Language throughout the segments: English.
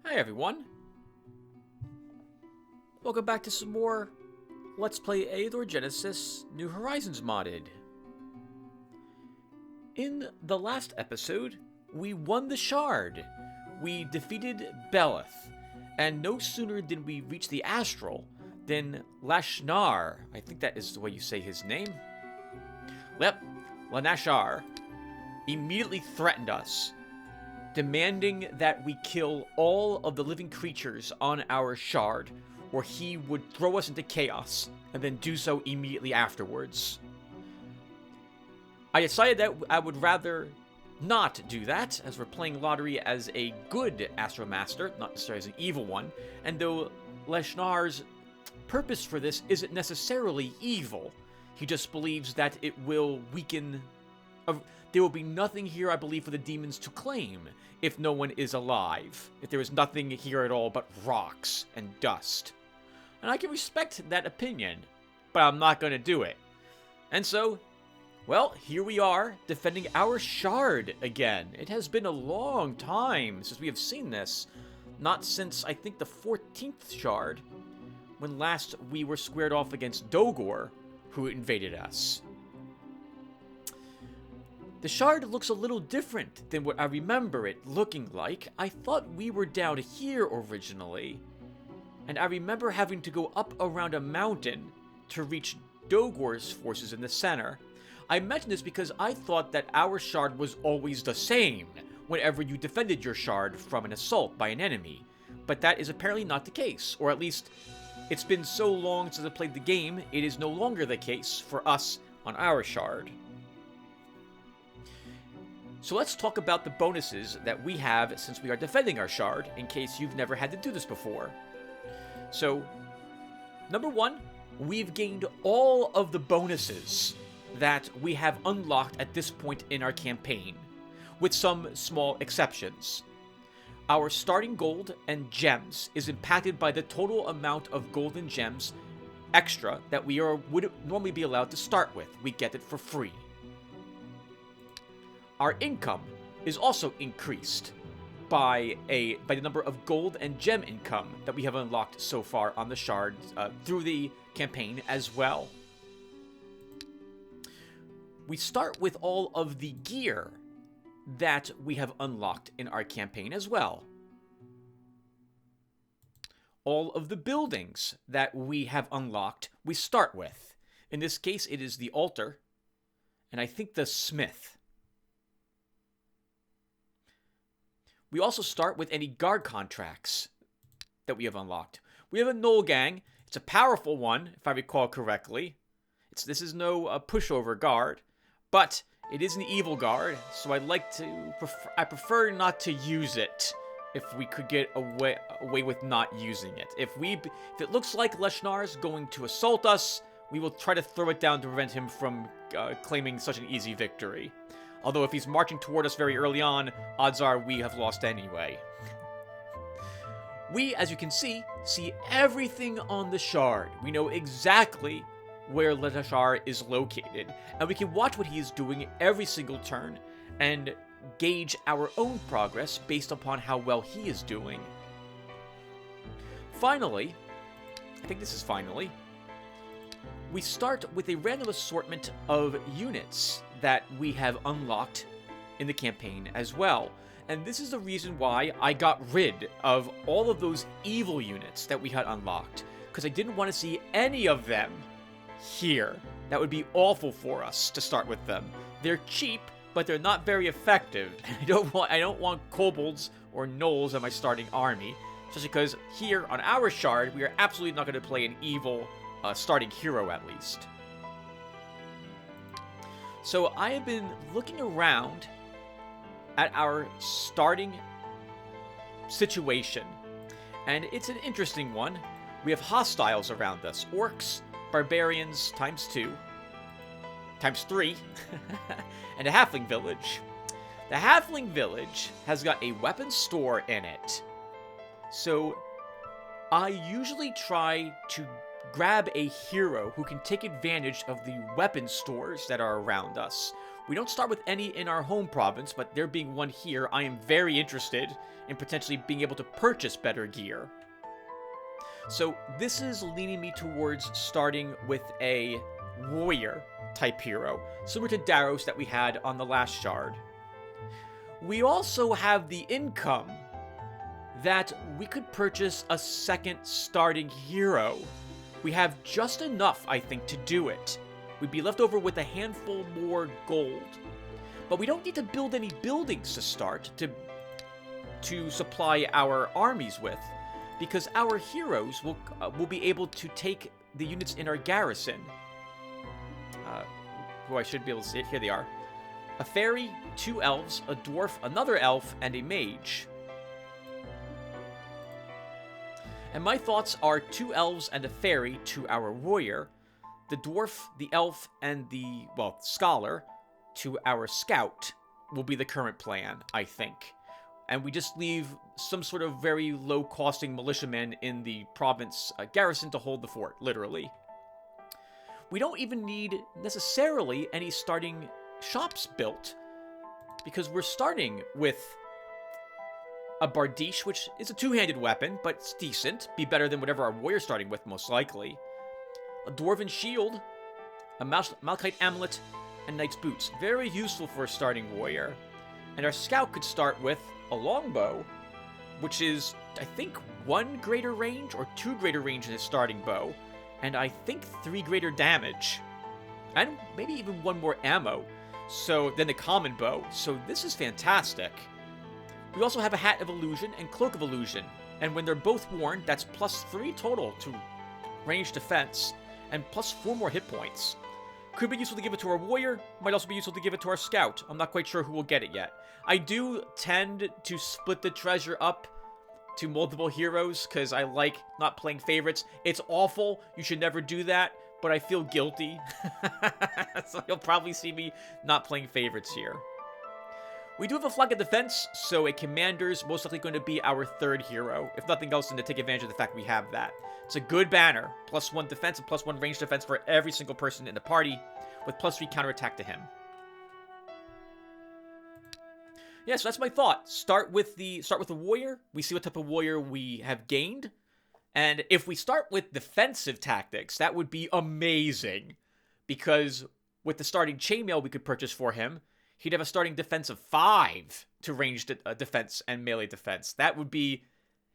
Hi everyone, welcome back to some more Let's Play Eador Genesis New Horizons modded. In the last episode, we won the Shard, we defeated Beleth, and no sooner did we reach the Astral than Lashnar, I think that is the way you say his name. Yep, Lanashar, immediately threatened us, demanding that we kill all of the living creatures on our shard, or he would throw us into chaos, and then do so immediately afterwards. I decided that I would rather not do that, as we're playing Lotaeri as a good Astral Master, not necessarily as an evil one, and though Leshnar's purpose for this isn't necessarily evil, he just believes that it will weaken... There will be nothing here, I believe, for the demons to claim if no one is alive. If there is nothing here at all but rocks and dust. And I can respect that opinion, but I'm not going to do it. And so, well, here we are, defending our shard again. It has been a long time since we have seen this. Not since, I think, the 14th shard, when last we were squared off against Dogor, who invaded us. The shard looks a little different than what I remember it looking like. I thought we were down here originally, and I remember having to go up around a mountain to reach Dogor's forces in the center. I mention this because I thought that our shard was always the same whenever you defended your shard from an assault by an enemy, but that is apparently not the case, or at least it's been so long since I played the game, it is no longer the case for us on our shard. So let's talk about the bonuses that we have since we are defending our shard, in case you've never had to do this before. So, number one, we've gained all of the bonuses that we have unlocked at this point in our campaign, with some small exceptions. Our starting gold and gems is impacted by the total amount of gold and gems extra that we would normally be allowed to start with. We get it for free. Our income is also increased by the number of gold and gem income that we have unlocked so far on the shard through the campaign as well. We start with all of the gear that we have unlocked in our campaign as well. All of the buildings that we have unlocked, we start with. In this case, it is the altar, and I think the smith. We also start with any guard contracts that we have unlocked. We have a Knoll Gang. It's a powerful one, if I recall correctly. This is no pushover guard, but it is an evil guard, so I prefer not to use it if we could get away with not using it. If it looks like Leshnar's going to assault us, we will try to throw it down to prevent him from claiming such an easy victory. Although if he's marching toward us very early on, odds are we have lost anyway. We, as you can see everything on the shard. We know exactly where Lotaeri is located, and we can watch what he is doing every single turn, and gauge our own progress based upon how well he is doing. Finally, I think this is finally, we start with a random assortment of units that we have unlocked in the campaign as well. And this is the reason why I got rid of all of those evil units that we had unlocked, because I didn't want to see any of them here. That would be awful for us to start with them. They're cheap, but they're not very effective. I don't want kobolds or gnolls in my starting army, just because here on our shard, we are absolutely not going to play an evil starting hero at least. So I have been looking around at our starting situation, and it's an interesting one. We have hostiles around us. Orcs, barbarians times 2, times 3, and a halfling village. The halfling village has got a weapon store in it. So I usually try to grab a hero who can take advantage of the weapon stores that are around us, We don't start with any in our home province, but there being one here, I am very interested in potentially being able to purchase better gear. So this is leaning me towards starting with a warrior type hero, similar to Daros that we had on the last shard. We also have the income that we could purchase a second starting hero. We have just enough, I think, to do it. We'd be left over with a handful more gold. But we don't need to build any buildings to start to supply our armies with, because our heroes will be able to take the units in our garrison. Who I should be able to see it. Here they are. A fairy, 2 elves, a dwarf, another elf, and a mage. And my thoughts are 2 elves and a fairy to our warrior, the dwarf, the elf, and the, well, scholar to our scout will be the current plan, I think. And we just leave some sort of very low-costing militiamen in the province garrison to hold the fort, literally. We don't even need necessarily any starting shops built, because we're starting with a bardiche, which is a 2-handed weapon, but it's decent. Be better than whatever our warrior's starting with, most likely. A dwarven shield, a malachite amulet, and knight's boots. Very useful for a starting warrior. And our scout could start with a longbow, which is, I think, 1 greater range or 2 greater range in his starting bow, and I think 3 greater damage, and maybe even 1 more ammo than the common bow. So this is fantastic. We also have a Hat of Illusion and Cloak of Illusion, and when they're both worn, that's +3 total to range defense, and +4 more hit points. Could be useful to give it to our warrior, might also be useful to give it to our scout. I'm not quite sure who will get it yet. I do tend to split the treasure up to multiple heroes, because I like not playing favorites. It's awful, you should never do that, but I feel guilty. So you'll probably see me not playing favorites here. We do have a flag of defense, so a commander's most likely going to be our 3rd hero. If nothing else, than to take advantage of the fact we have that. It's a good banner. +1 defense and +1 range defense for every single person in the party, with +3 counterattack to him. Yeah, so that's my thought. Start with the warrior. We see what type of warrior we have gained. And if we start with defensive tactics, that would be amazing. Because with the starting chainmail we could purchase for him, he'd have a starting defense of 5 to ranged defense and melee defense. That would be...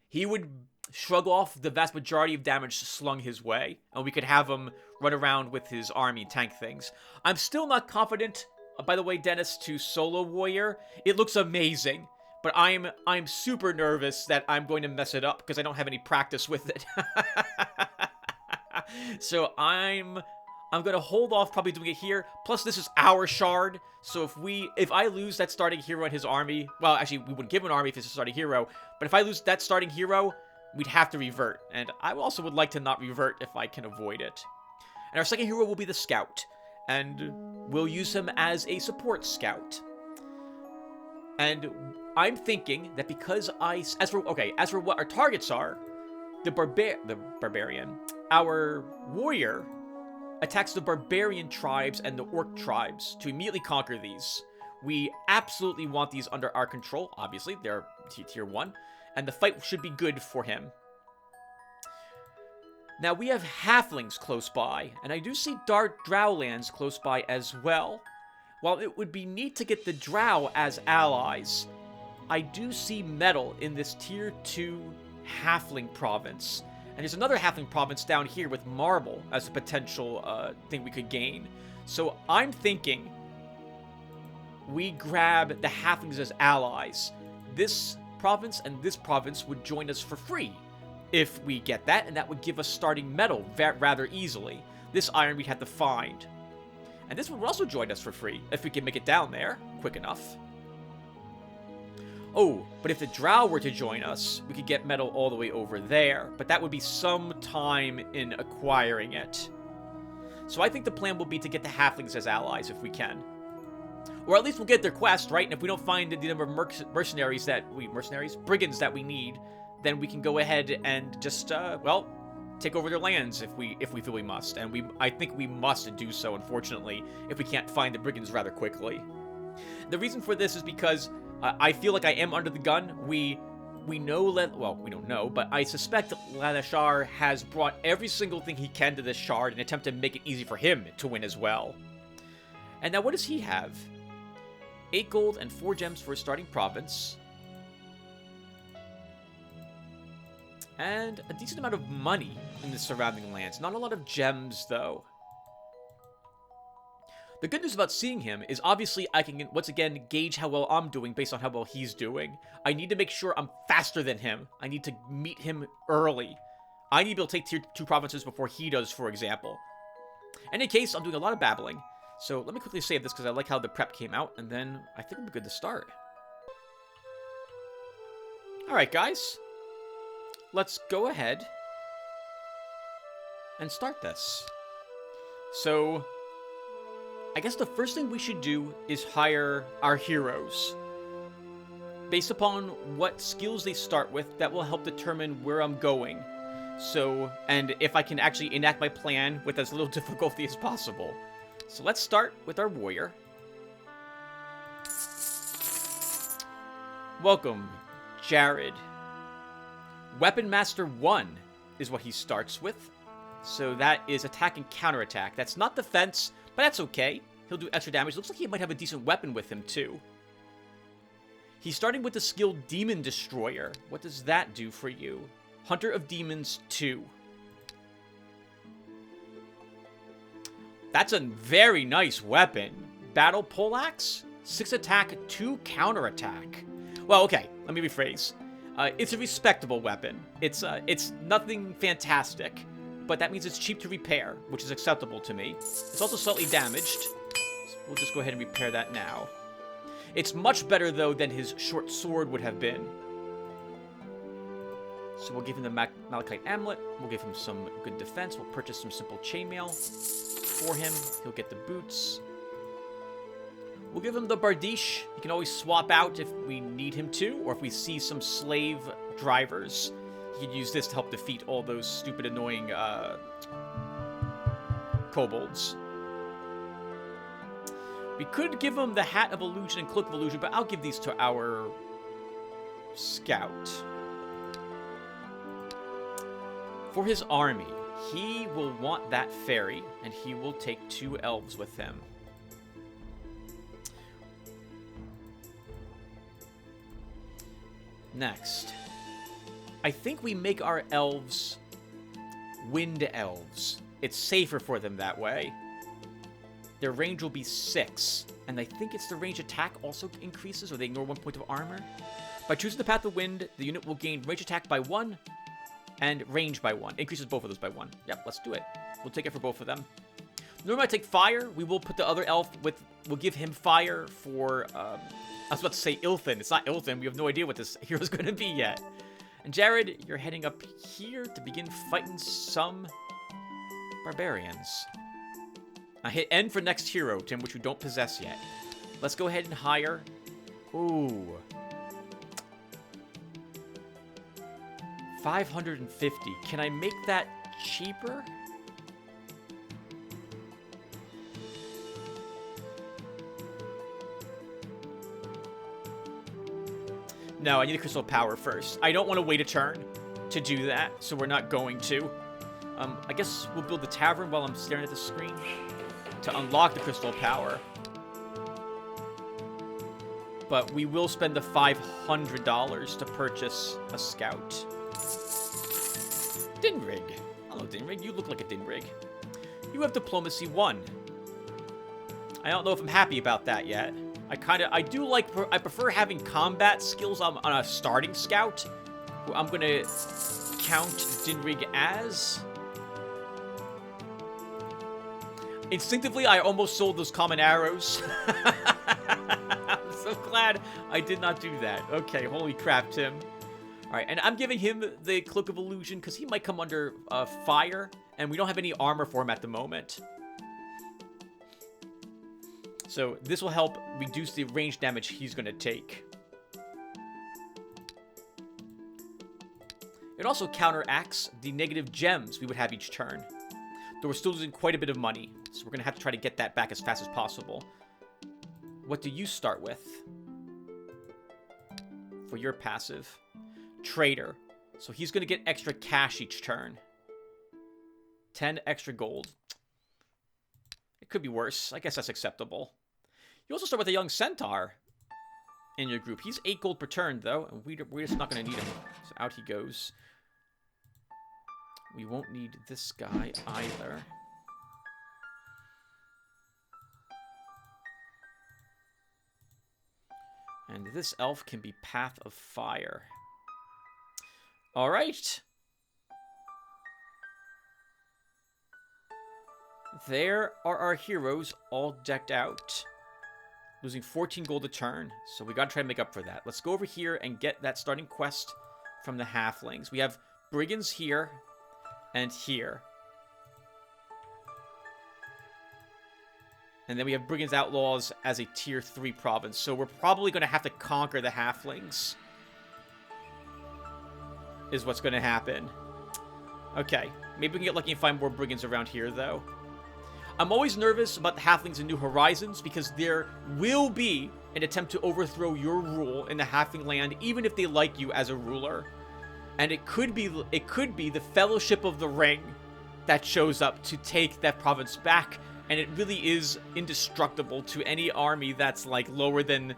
He would shrug off the vast majority of damage slung his way, and we could have him run around with his army tank things. I'm still not confident, by the way, Dennis, to solo warrior. It looks amazing, but I'm super nervous that I'm going to mess it up because I don't have any practice with it. So I'm going to hold off probably doing it here. Plus, this is our shard, so if I lose that starting hero and his army, well, actually, we wouldn't give him an army if it's a starting hero, but if I lose that starting hero, we'd have to revert, and I also would like to not revert if I can avoid it. And our second hero will be the scout, and we'll use him as a support scout. And I'm thinking that because as for what our targets are, the barbarian, our warrior attacks the barbarian tribes and the orc tribes to immediately conquer these. We absolutely want these under our control. Obviously, they're tier 1, and the fight should be good for him. Now, we have halflings close by, and I do see dark drow lands close by as well. While it would be neat to get the drow as allies, I do see metal in this tier 2 halfling province. And there's another halfling province down here with marble as a potential thing we could gain. So I'm thinking we grab the halflings as allies. This province and this province would join us for free if we get that, and that would give us starting metal rather easily. This iron we'd have to find. And this one would also join us for free if we can make it down there quick enough. Oh, but if the drow were to join us, we could get metal all the way over there. But that would be some time in acquiring it. So I think the plan will be to get the halflings as allies if we can. Or at least we'll get their quest, right? And if we don't find the number of brigands that we need, then we can go ahead and just, take over their lands if we feel we must. And I think we must do so, unfortunately, if we can't find the brigands rather quickly. The reason for this is because I feel like I am under the gun. We know well, we don't know, but I suspect Lotaeri has brought every single thing he can to this shard in an attempt to make it easy for him to win as well. And now what does he have? 8 gold and 4 gems for his starting province. And a decent amount of money in the surrounding lands. Not a lot of gems, though. The good news about seeing him is obviously I can, once again, gauge how well I'm doing based on how well he's doing. I need to make sure I'm faster than him. I need to meet him early. I need to be able to take tier 2 provinces before he does, for example. In any case, I'm doing a lot of babbling. So let me quickly save this because I like how the prep came out, and then I think we'll be good to start. Alright, guys. Let's go ahead and start this. So I guess the first thing we should do is hire our heroes. Based upon what skills they start with, that will help determine where I'm going. So, and if I can actually enact my plan with as little difficulty as possible. So let's start with our warrior. Welcome, Jared. Weapon Master 1 is what he starts with. So that is attack and counterattack. That's not defense, but that's okay. He'll do extra damage. Looks like he might have a decent weapon with him, too. He's starting with the skill Demon Destroyer. What does that do for you? Hunter of Demons 2. That's a very nice weapon. Battle Poleaxe? 6 attack, 2 counterattack. Well, okay, let me rephrase. It's a respectable weapon. It's nothing fantastic, but that means it's cheap to repair, which is acceptable to me. It's also slightly damaged. So we'll just go ahead and repair that now. It's much better, though, than his short sword would have been. So we'll give him the Malachite Amulet. We'll give him some good defense. We'll purchase some simple chainmail for him. He'll get the boots. We'll give him the Bardiche. He can always swap out if we need him to, or if we see some slave drivers. He could use this to help defeat all those stupid, annoying kobolds. We could give him the Hat of Illusion and Cloak of Illusion, but I'll give these to our scout. For his army, he will want that fairy, and he will take 2 elves with him. Next, I think we make our elves wind elves. It's safer for them that way. Their range will be 6, and I think it's the range attack also increases, or they ignore 1 point of armor. By choosing the Path of Wind, the unit will gain range attack by 1 and range by 1. Increases both of those by 1. Yep, let's do it. We'll take it for both of them. Normally I take fire. We will put the other elf with... We'll give him fire for... I was about to say Ilthin. It's not Ilthin. We have no idea what this hero's going to be yet. And Jared, you're heading up here to begin fighting some barbarians. I hit N for next hero, Tim, which we don't possess yet. Let's go ahead and hire... Ooh. 550. Can I make that cheaper? No, I need a crystal power first. I don't want to wait a turn to do that, so we're not going to. I guess we'll build the tavern while I'm staring at the screen to unlock the crystal power. But we will spend the $500 to purchase a scout. Dinrig. Hello, Dinrig. You look like a Dinrig. You have Diplomacy 1. I don't know if I'm happy about that yet. I prefer having combat skills on a starting scout. Who I'm going to count Dinrig as. Instinctively, I almost sold those common arrows. I'm so glad I did not do that. Okay, holy crap, Tim. Alright, and I'm giving him the Cloak of Illusion because he might come under fire, and we don't have any armor for him at the moment. So this will help reduce the range damage he's going to take. It also counteracts the negative gems we would have each turn. Though we're still losing quite a bit of money, so we're going to have to try to get that back as fast as possible. What do you start with? For your passive. Trader. So he's going to get extra cash each turn. 10 extra gold. It could be worse. I guess that's acceptable. You also start with a young centaur in your group. He's 8 gold per turn, though, and we're just not going to need him. So out he goes. We won't need this guy either. And this elf can be Path of Fire. All right. There are our heroes all decked out. Losing 14 gold a turn, so we gotta try to make up for that. Let's go over here and get that starting quest from the halflings. We have brigands here and here. And then we have brigands outlaws as a tier 3 province, so we're probably gonna have to conquer the halflings. Is what's gonna happen. Okay, maybe we can get lucky and find more brigands around here, though. I'm always nervous about the halflings in New Horizons because there will be an attempt to overthrow your rule in the halfling land, even if they like you as a ruler. And it could be the Fellowship of the Ring that shows up to take that province back, and it really is indestructible to any army that's like lower than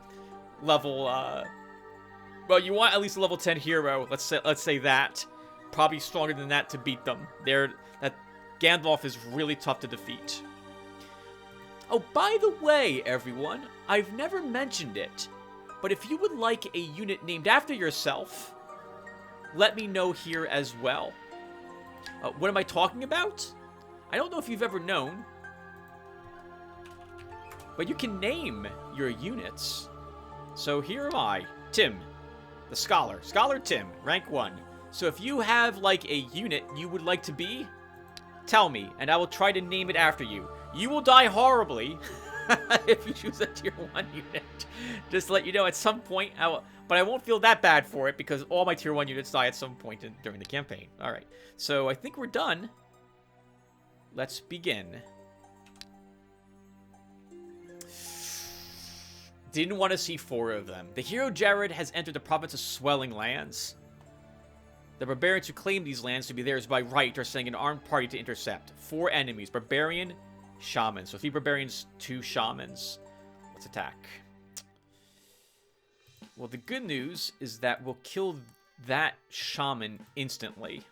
level. Well, you want at least a level 10 hero. Let's say that. Probably stronger than that to beat them. That Gandalf is really tough to defeat. Oh, by the way, everyone, I've never mentioned it, but if you would like a unit named after yourself, let me know here as well. What am I talking about? I don't know if you've ever known, but you can name your units. So here am I, Tim, the Scholar. Scholar Tim, rank 1. So if you have, like, a unit you would like to be, tell me, and I will try to name it after you. You will die horribly if you choose a tier 1 unit. Just to let you know, at some point, but I won't feel that bad for it because all my tier 1 units die at some point during the campaign. Alright, so I think we're done. Let's begin. Didn't want to see 4 of them. The hero Jared has entered the province of Swelling Lands. The barbarians who claim these lands to be theirs by right are sending an armed party to intercept. 4 enemies. Barbarian, shaman. So 3 barbarians, 2 shamans. Let's attack. Well, the good news is that we'll kill that shaman instantly.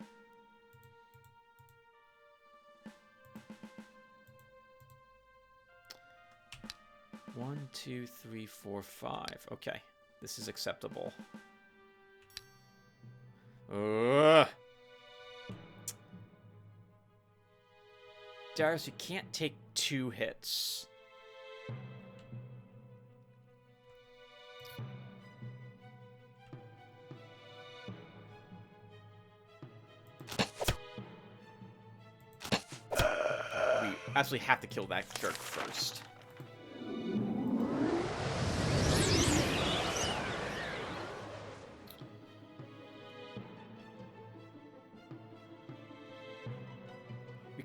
One, 2, 3, 4, 5. Okay, this is acceptable. Darius, you can't take 2 hits. We absolutely have to kill that jerk first.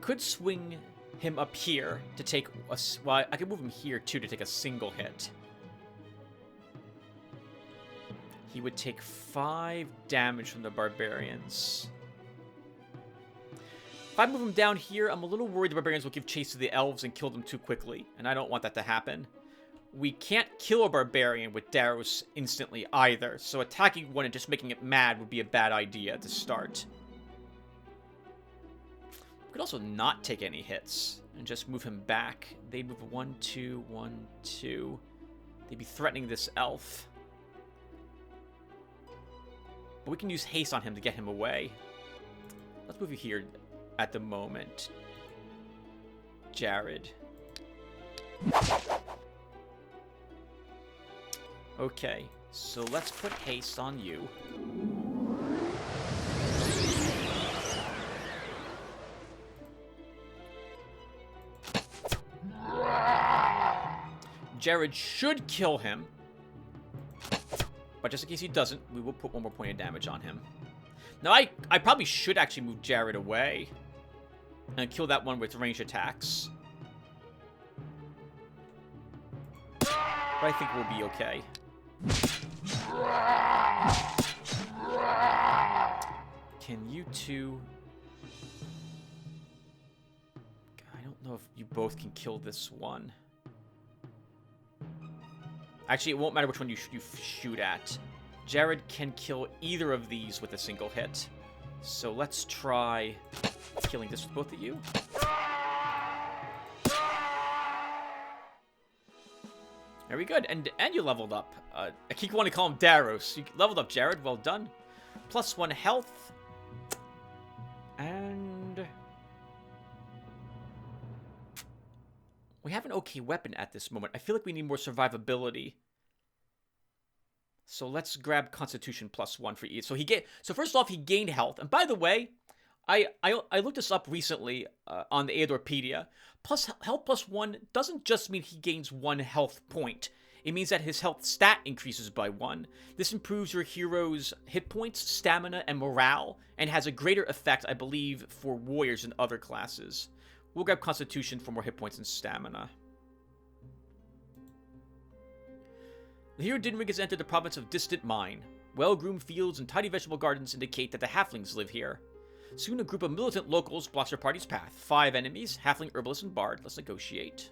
Could swing him up here to take a... Well, I could move him here, too, to take a single hit. He would take 5 damage from the barbarians. If I move him down here, I'm a little worried the barbarians will give chase to the elves and kill them too quickly, and I don't want that to happen. We can't kill a barbarian with Daros instantly either, so attacking one and just making it mad would be a bad idea to start. Could also not take any hits and just move him back. They'd move 1, 2, 1, 2. They'd be threatening this elf. But we can use haste on him to get him away. Let's move you here at the moment, Jared. Okay, so let's put haste on you. Jared should kill him, but just in case he doesn't, we will put 1 more point of damage on him. Now, I probably should actually move Jared away and kill that one with ranged attacks. But I think we'll be okay. Can you two... I don't know if you both can kill this one. Actually, it won't matter which one you shoot at. Jared can kill either of these with a single hit. So let's try killing this with both of you. Very good. And you leveled up. I keep wanting to call him Daros. You leveled up, Jared. Well done. +1 health. And... we have an okay weapon at this moment. I feel like we need more survivability. So let's grab Constitution +1 for each. So first off, he gained health. And by the way, I looked this up recently on the Eadorpedia. Health +1 doesn't just mean he gains 1 health point. It means that his health stat increases by 1. This improves your hero's hit points, stamina, and morale, and has a greater effect, I believe, for warriors and other classes. We'll grab Constitution for more hit points and stamina. The hero Dinrig has entered the province of Distant Mine. Well-groomed fields and tidy vegetable gardens indicate that the halflings live here. Soon a group of militant locals blocks your party's path. 5 enemies, halfling, herbalist, and bard. Let's negotiate.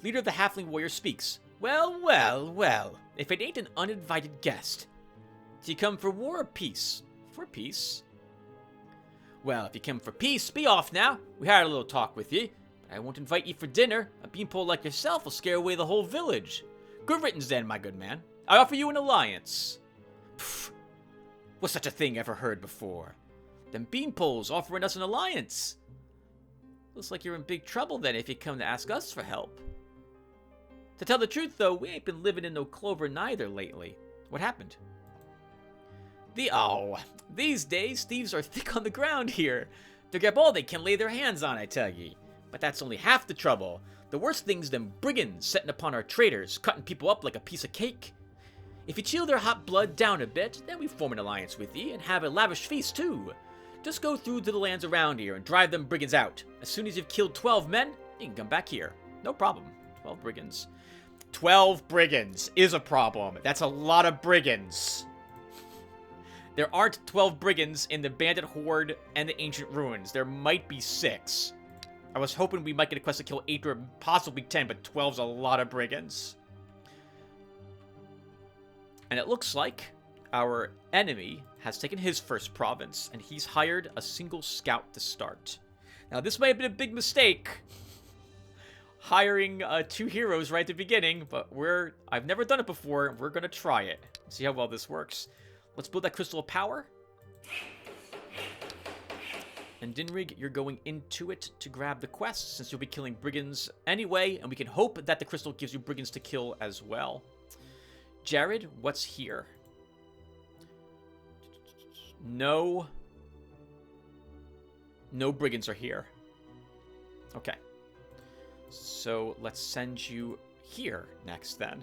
Leader of the halfling warrior speaks. Well, well, well. If it ain't an uninvited guest. Do you come for war or peace? For peace. Well, if you come for peace, be off now. We had a little talk with ye. But I won't invite ye for dinner. A beanpole like yourself will scare away the whole village. Good riddance then, my good man. I offer you an alliance. Pfft. Was such a thing ever heard before? Them beanpoles offering us an alliance. Looks like you're in big trouble then if you come to ask us for help. To tell the truth, though, we ain't been living in no clover neither lately. What happened? These days, thieves are thick on the ground here. They grab all they can lay their hands on, I tell ye. But that's only half the trouble. The worst thing's them brigands setting upon our traders, cutting people up like a piece of cake. If you chill their hot blood down a bit, then we form an alliance with ye and have a lavish feast too. Just go through to the lands around here and drive them brigands out. As soon as you've killed 12 men, you can come back here. No problem. 12 brigands. 12 brigands is a problem. That's a lot of brigands. There aren't 12 brigands in the Bandit Horde and the Ancient Ruins. There might be 6. I was hoping we might get a quest to kill 8 or possibly 10, but 12's a lot of brigands. And it looks like our enemy has taken his first province, and he's hired a single scout to start. Now, this might have been a big mistake, hiring 2 heroes right at the beginning, but I've never done it before. We're going to try it. See how well this works. Let's build that Crystal of Power. And Dinrig, you're going into it to grab the quest, since you'll be killing brigands anyway, and we can hope that the crystal gives you brigands to kill as well. Jared, what's here? No brigands are here. Okay. So let's send you here next then.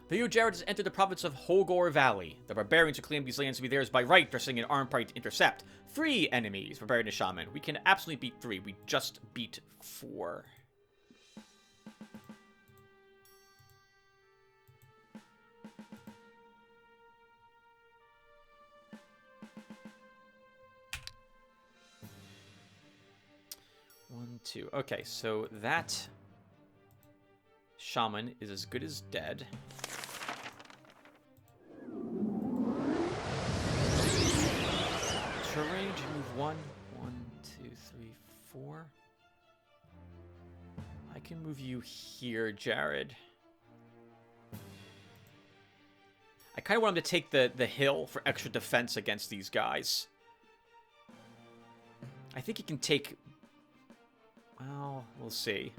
The hero Jared has entered the province of Holgor Valley. The barbarians who claim these lands to be theirs by right are sending an armed party to intercept 3 enemies, barbarian and shaman. We can absolutely beat 3. We just beat 4. One, 2. Okay, so that shaman is as good as dead. Terrain, move 1, 2, 3, 4. I can move you here, Jared. I kind of want him to take the hill for extra defense against these guys. I think he can take... well, we'll see.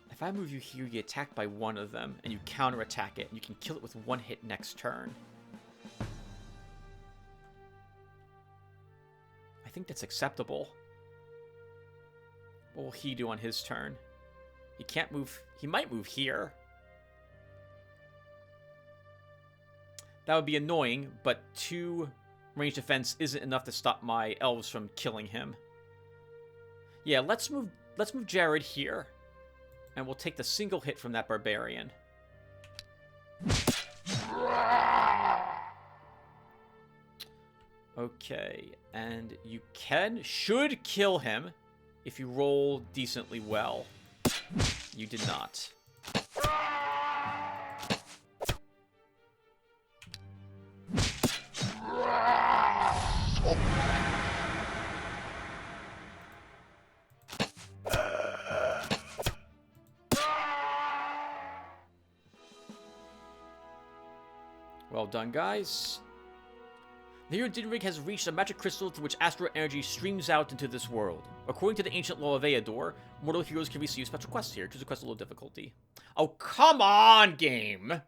If I move you here, you get attacked by one of them, and you counterattack it, and you can kill it with 1 hit next turn. I think that's acceptable. What will he do on his turn? He can't move. He might move here. That would be annoying, but 2 range defense isn't enough to stop my elves from killing him. Yeah, let's move Jared here. And we'll take the single hit from that barbarian. Okay, and you should kill him if you roll decently well. You did not. Well done, guys. The hero Dinrig has reached a magic crystal through which astral energy streams out into this world. According to the ancient law of Eador, mortal heroes can receive special quests here. Choose a quest with low difficulty. Oh, come on, game!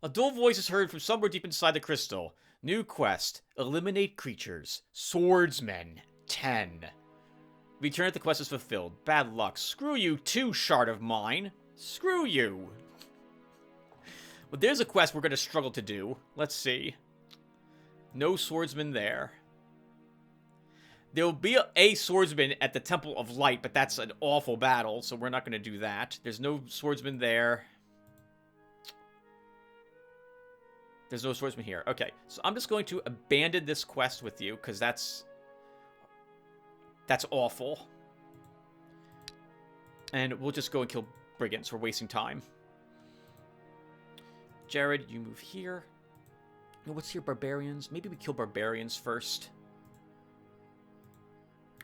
A dull voice is heard from somewhere deep inside the crystal. New quest. Eliminate creatures. Swordsmen. 10. Return if the quest is fulfilled. Bad luck. Screw you too, shard of mine. Screw you. But there's a quest we're going to struggle to do. Let's see. No swordsman there. There'll be a swordsman at the Temple of Light, but that's an awful battle, so we're not going to do that. There's no swordsman there. There's no swordsman here. Okay, so I'm just going to abandon this quest with you, because that's awful. And we'll just go and kill brigands. We're wasting time. Jared, you move here. What's here? Barbarians? Maybe we kill barbarians first.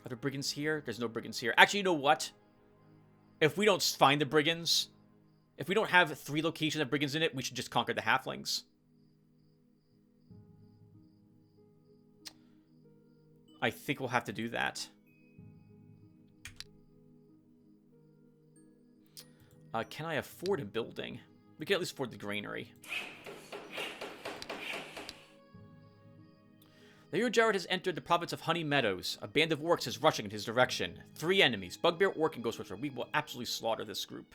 Are there brigands here? There's no brigands here. Actually, you know what? If we don't find the brigands, if we don't have 3 locations of brigands in it, we should just conquer the halflings. I think we'll have to do that. Can I afford a building? We can at least afford the granary. The hero Jared has entered the province of Honey Meadows. A band of orcs is rushing in his direction. 3 enemies, Bugbear, Orc, and Ghost Whisperer. We will absolutely slaughter this group.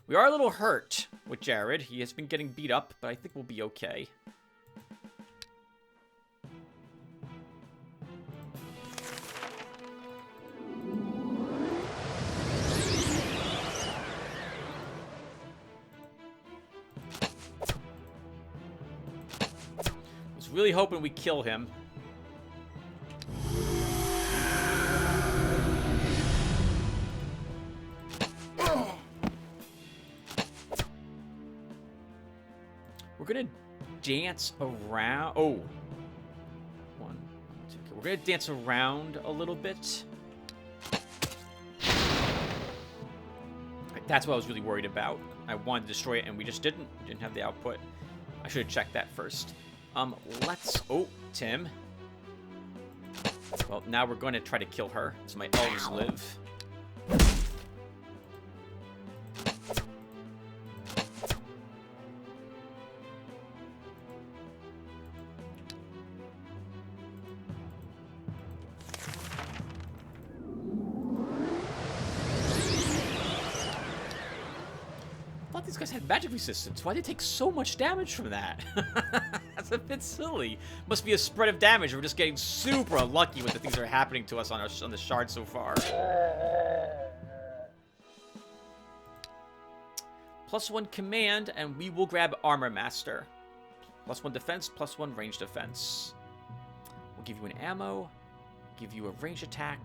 We are a little hurt with Jared. He has been getting beat up, but I think we'll be okay. I was really hoping we kill him. We're gonna dance around. Oh, 1, 2. Okay. We're gonna dance around a little bit. That's what I was really worried about. I wanted to destroy it, and we just didn't. We didn't have the output. I should have checked that first. Let's. Oh, Tim. Well, now we're going to try to kill her, so my elves live. These guys had magic resistance. Why did they take so much damage from that? That's a bit silly. Must be a spread of damage. We're just getting super unlucky with the things that are happening to us on the shard so far. +1 command, and we will grab Armor Master. +1 defense, +1 range defense. We'll give you an ammo, give you a range attack,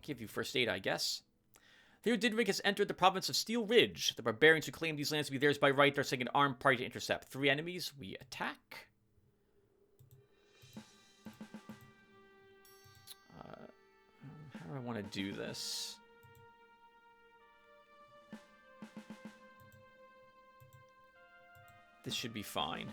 give you first aid, I guess. Theo Didrik has entered the province of Steel Ridge. The barbarians who claim these lands to be theirs by right are sending an armed party to intercept. 3 enemies. We attack. How do I want to do this? This should be fine.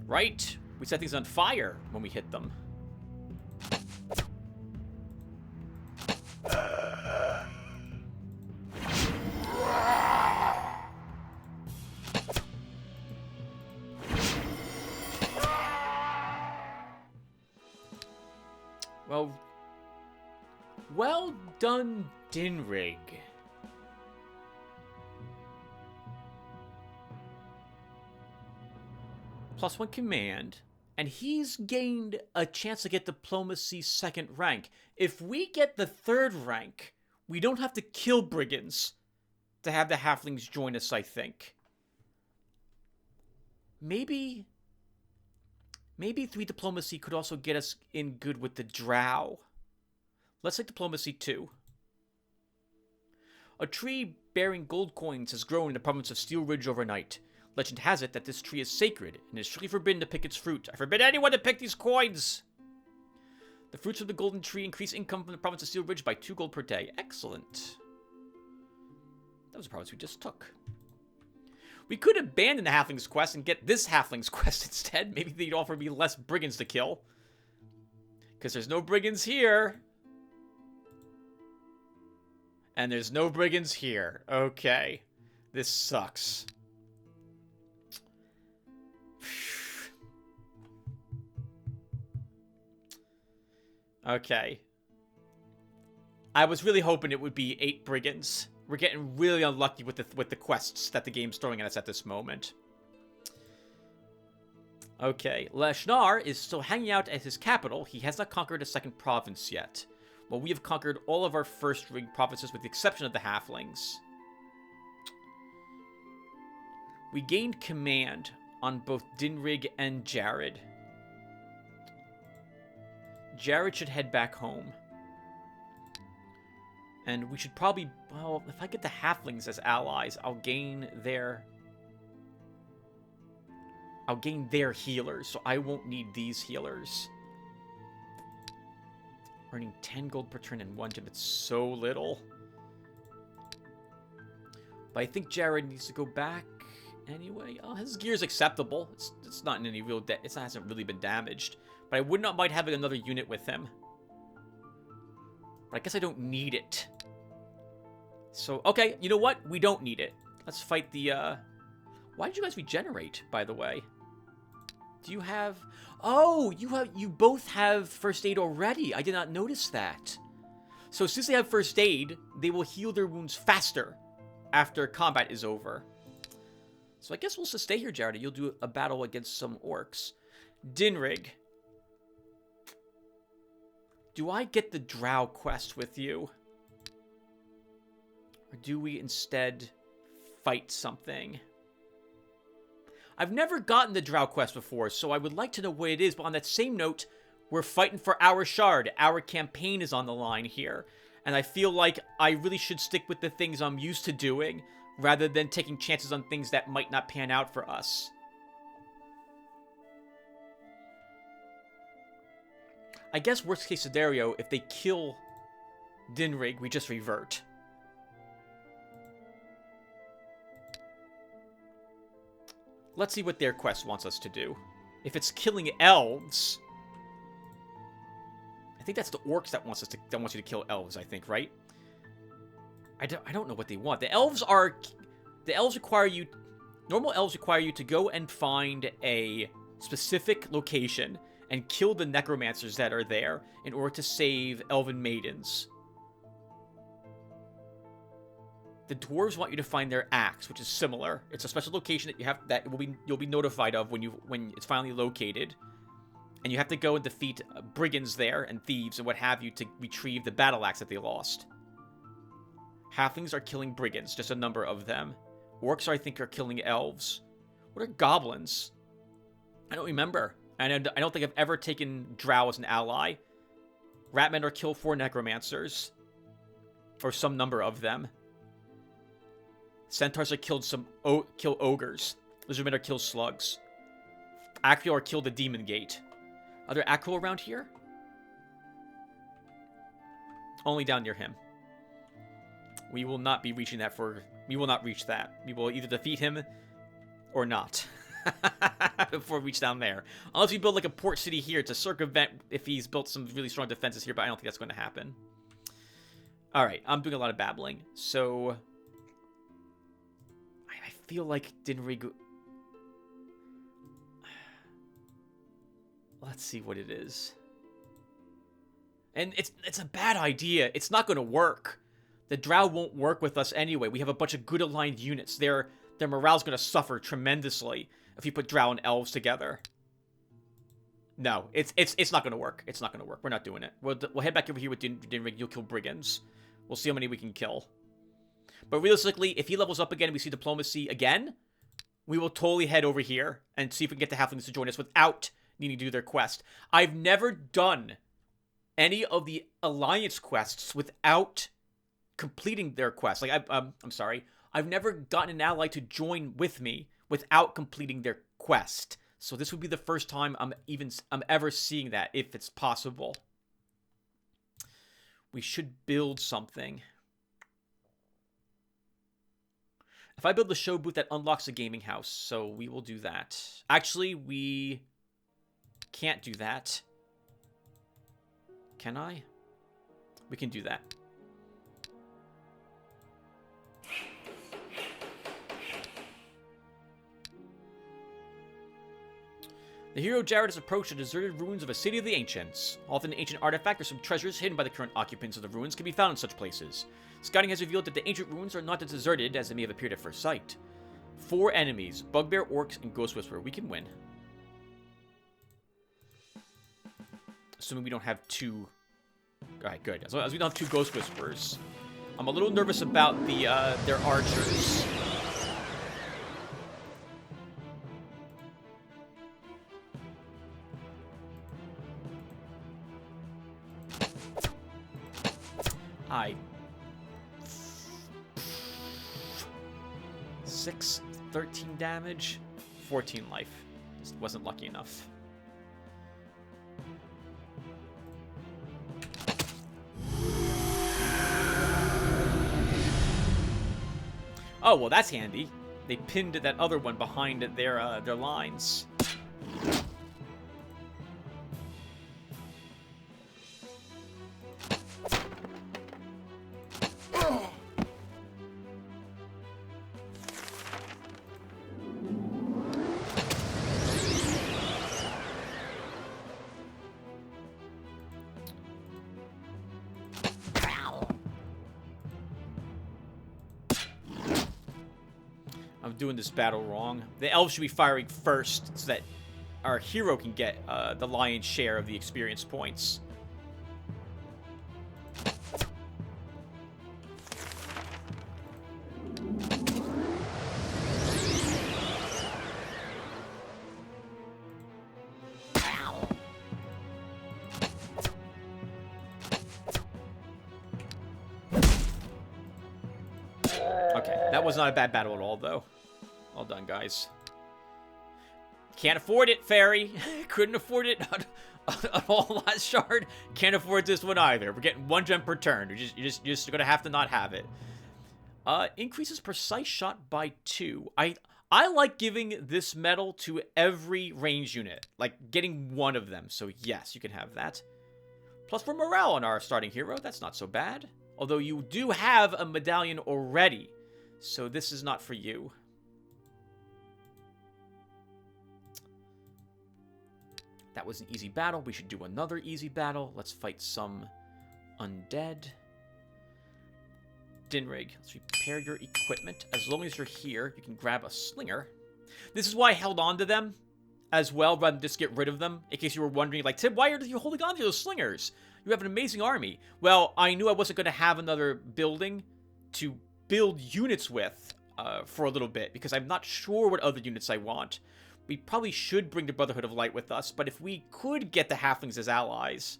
Right? We set things on fire when we hit them. Well done, Dinrig. +1 command, and he's gained a chance to get diplomacy 2nd rank. If we get the 3rd rank, we don't have to kill brigands to have the halflings join us, I think. Maybe 3 diplomacy could also get us in good with the drow. Let's take diplomacy 2. A tree bearing gold coins has grown in the province of Steel Ridge overnight. Legend has it that this tree is sacred and is strictly forbidden to pick its fruit. I forbid anyone to pick these coins! The fruits of the golden tree increase income from the province of Steel Ridge by 2 gold per day. Excellent. That was a province we just took. We could abandon the halfling's quest and get this halfling's quest instead. Maybe they'd offer me less brigands to kill. Because there's no brigands here. And there's no brigands here. Okay. This sucks. Okay. I was really hoping it would be 8 brigands. We're getting really unlucky with the quests that the game's throwing at us at this moment. Okay, Leshnar is still hanging out at his capital. He has not conquered a 2nd province yet. Well, we have conquered all of our 1st-ring provinces with the exception of the halflings. We gained command on both Dinrig and Jared. Jared should head back home. And we should probably... Well, if I get the halflings as allies, I'll gain their healers, so I won't need these healers. Earning 10 gold per turn and 1 gem. It's so little. But I think Jared needs to go back anyway. Oh, his gear's acceptable. It's not in any real... It hasn't really been damaged. But I would not mind having another unit with him. But I guess I don't need it. So, okay, you know what? We don't need it. Let's fight the, Why did you guys regenerate, by the way? Do you have... Oh, you both have first aid already. I did not notice that. So since they have first aid, they will heal their wounds faster after combat is over. So I guess we'll just stay here, Jared. You'll do a battle against some orcs. Dinrig. Do I get the drow quest with you? Or do we instead fight something? I've never gotten the drow quest before, so I would like to know what it is, but on that same note, we're fighting for our shard. Our campaign is on the line here, and I feel like I really should stick with the things I'm used to doing, rather than taking chances on things that might not pan out for us. I guess worst case scenario, if they kill Dinrig, we just revert. Let's see what their quest wants us to do. If it's killing elves, I think that's the orcs that wants you to kill elves, I think, right? I don't know what they want. The elves require you... Normal elves require you to go and find a specific location and kill the necromancers that are there in order to save elven maidens. The dwarves want you to find their axe, which is similar. It's a special location that you have you'll be notified of when it's finally located, and you have to go and defeat brigands there and thieves and what have you to retrieve the battle axe that they lost. Halflings are killing brigands, just a number of them. Orcs, I think, are killing elves. What are goblins? I don't remember. And I don't think I've ever taken drow as an ally. Ratmen are kill 4 necromancers, or some number of them. Centaurs are kill ogres. Lizardmen are kill slugs. Acro are kill the demon gate. Are there Acro around here? Only down near him. We will not be reaching that we will not reach that. We will either defeat him or not. Before we reach down there. Unless we build like a port city here to circumvent if he's built some really strong defenses here, but I don't think that's going to happen. Alright, I'm doing a lot of babbling. So... I feel like Dinrig... Let's see what it is. And it's a bad idea. It's not going to work. The Drow won't work with us anyway. We have a bunch of good aligned units. Their morale's going to suffer tremendously if you put Drow and Elves together. No, it's not going to work. It's not going to work. We're not doing it. We'll head back over here with Dinrig. You'll kill Brigands. We'll see how many we can kill. But realistically, if he levels up again and we see Diplomacy again, we will totally head over here and see if we can get the Halflings to join us without needing to do their quest. I've never done any of the Alliance quests without completing their quest. Like, I'm sorry. I've never gotten an ally to join with me without completing their quest. So this would be the first time I'm ever seeing that, if it's possible. We should build something. If I build the show booth, that unlocks the gaming house, so we will do that. Actually, we can't do that. Can I? We can do that. The hero Jared has approached the deserted ruins of a city of the ancients. Often ancient artifacts or some treasures hidden by the current occupants of the ruins can be found in such places. Scouting has revealed that the ancient ruins are not as deserted as they may have appeared at first sight. 4 enemies, Bugbear, Orcs, and Ghost Whisperer. We can win. Assuming we don't have 2... Alright, good. As long as we don't have 2 Ghost Whisperers. I'm a little nervous about their archers. I... 6, 13 damage, 14 life. Just wasn't lucky enough. Oh, well, that's handy. They pinned that other one behind their lines. Doing this battle wrong. The Elves should be firing first so that our hero can get the lion's share of the experience points. Okay, that was not a bad battle at all, though. Well done, guys. Can't afford it, Fairy. Couldn't afford it on all last shard. Can't afford this one either. We're getting 1 gem per turn. You're just gonna have to not have it. Increases precise shot by 2. I like giving this medal to every range unit. Like, getting 1 of them. So, yes, you can have that. Plus, for morale on our starting hero, that's not so bad. Although you do have a medallion already. So, this is not for you. That was an easy battle. We should do another easy battle. Let's fight some undead. Dinrig, let's repair your equipment. As long as you're here, you can grab a slinger. This is why I held on to them as well, rather than just get rid of them. In case you were wondering, like, Tim, why are you holding on to those slingers? You have an amazing army. Well, I knew I wasn't going to have another building to build units with for a little bit, because I'm not sure what other units I want. We probably should bring the Brotherhood of Light with us, but if we could get the Halflings as allies,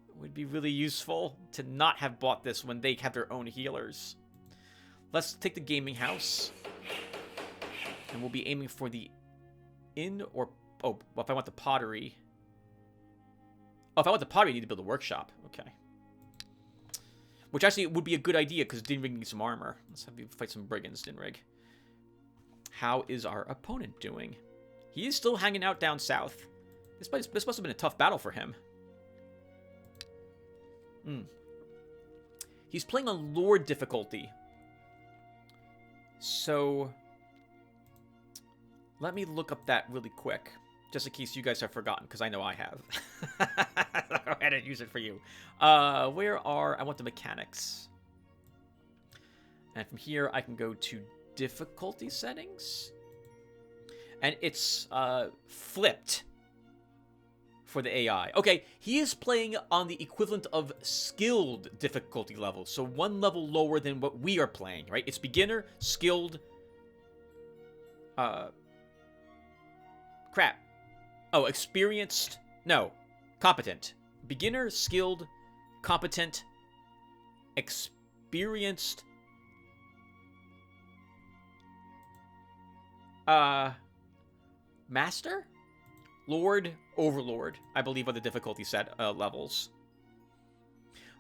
it would be really useful to not have bought this when they have their own healers. Let's take the gaming house, and we'll be aiming for the inn or... Oh, well, if I want the pottery... Oh, if I want the pottery, I need to build a workshop. Okay. Which actually would be a good idea, because Dinrig needs some armor. Let's have you fight some brigands, Dinrig. How is our opponent doing? He is still hanging out down south. This must have been a tough battle for him. He's playing on Lord difficulty. So, let me look up that really quick. Just in case you guys have forgotten, because I know I have. I'll go ahead and use it for you. Where are... I want the mechanics. And from here, I can go to difficulty settings. And it's flipped for the AI. Okay, he is playing on the equivalent of skilled difficulty level. So one level lower than what we are playing, right? It's beginner, skilled... crap. Oh, experienced... No. Competent. Beginner, skilled, competent, experienced... Master? Lord, Overlord, I believe are the difficulty set levels.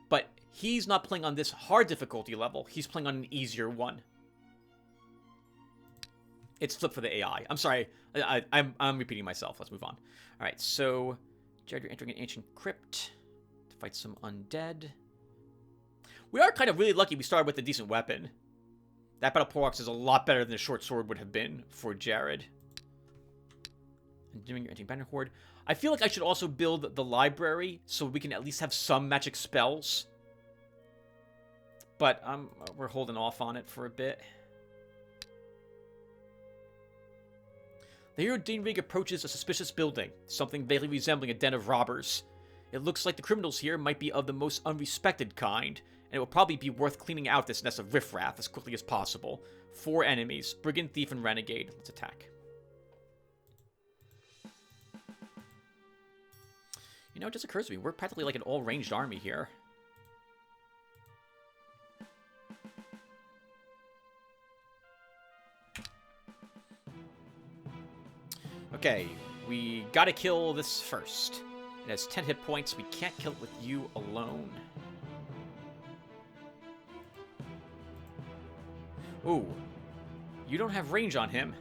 But he's not playing on this hard difficulty level. He's playing on an easier one. It's flipped for the AI. I'm sorry. I'm repeating myself. Let's move on. All right, so Jared, you're entering an ancient crypt to fight some undead. We are kind of really lucky we started with a decent weapon. That battle pole-axe is a lot better than the short sword would have been for Jared. And doing your anti-banner horde. I feel like I should also build the library so we can at least have some magic spells. But we're holding off on it for a bit. The hero Dinrig approaches a suspicious building, something vaguely resembling a den of robbers. It looks like the criminals here might be of the most unrespected kind, and it will probably be worth cleaning out this nest of riffraff as quickly as possible. 4 enemies, Brigand, Thief, and Renegade. Let's attack. You know, it just occurs to me, we're practically like an all-ranged army here. Okay, we gotta kill this first. It has 10 hit points. We can't kill it with you alone. Ooh. You don't have range on him.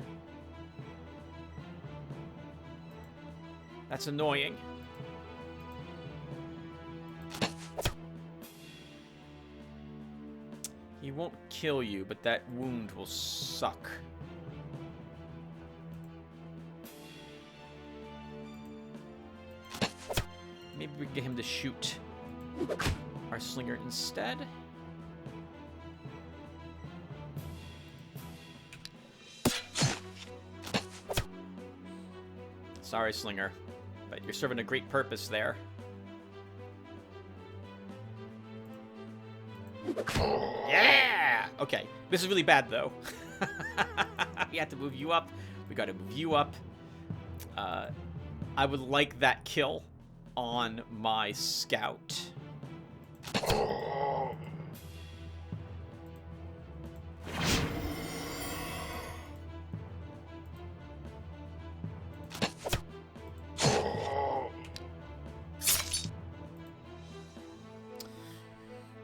That's annoying. He won't kill you, but that wound will suck. Maybe we can get him to shoot our slinger instead. Sorry, slinger, but you're serving a great purpose there. Yeah! Okay, this is really bad, though. We have to move you up. We gotta move you up. I would like that kill on my scout.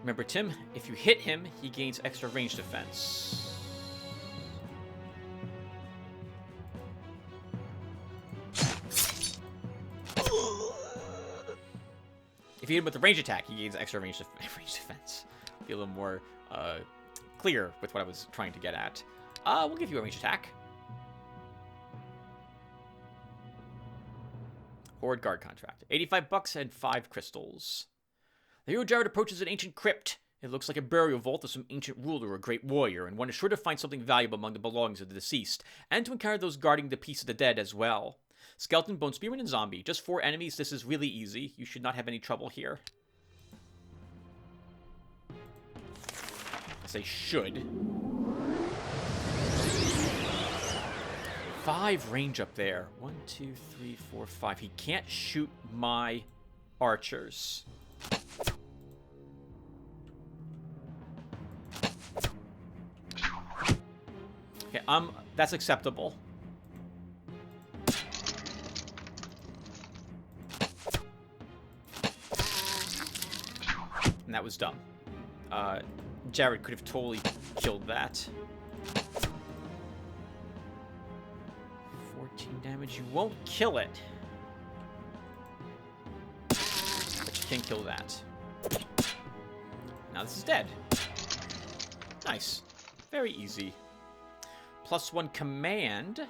Remember, Tim, if you hit him, he gains extra range defense. If you hit him with the range attack, he gains extra range defense. Be a little more clear with what I was trying to get at. We'll give you a range attack. Horde guard contract. 85 bucks and 5 crystals. The hero Jared approaches an ancient crypt. It looks like a burial vault of some ancient ruler or great warrior, and one is sure to find something valuable among the belongings of the deceased, and to encounter those guarding the peace of the dead as well. Skeleton, Bone Spearman, and Zombie. Just 4 enemies. This is really easy. You should not have any trouble here. I say should. 5 range up there. 1, 2, 3, 4, 5. He can't shoot my archers. Okay, that's acceptable. And that was dumb. Jared could have totally killed that. 14 damage. You won't kill it. But you can kill that. Now this is dead. Nice. Very easy. +1 command.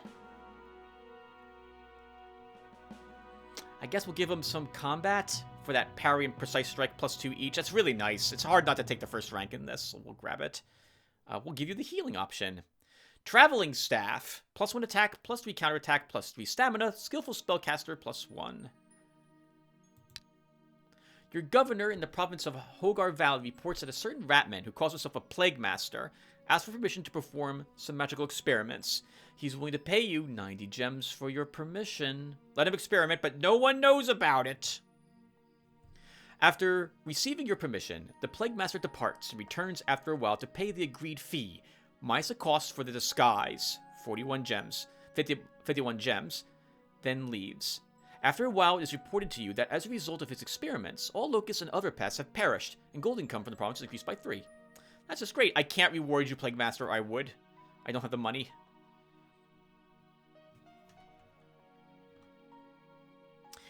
I guess we'll give him some combat for that parry and precise strike +2 each. That's really nice. It's hard not to take the first rank in this, so we'll grab it. We'll give you the healing option. Traveling Staff, +1 attack, +3 counterattack, +3 stamina, skillful spellcaster, +1. Your governor in the province of Hogar Valley reports that a certain ratman who calls himself a Plague Master asked for permission to perform some magical experiments. He's willing to pay you 90 gems for your permission. Let him experiment, but no one knows about it. After receiving your permission, the Plague Master departs and returns after a while to pay the agreed fee, minus the cost for the disguise, 51 gems, 51 gems, then leaves. After a while, it is reported to you that as a result of his experiments, all locusts and other pests have perished, and gold income from the province is increased by 3. That's just great. I can't reward you, Plague Master, or I would. I don't have the money.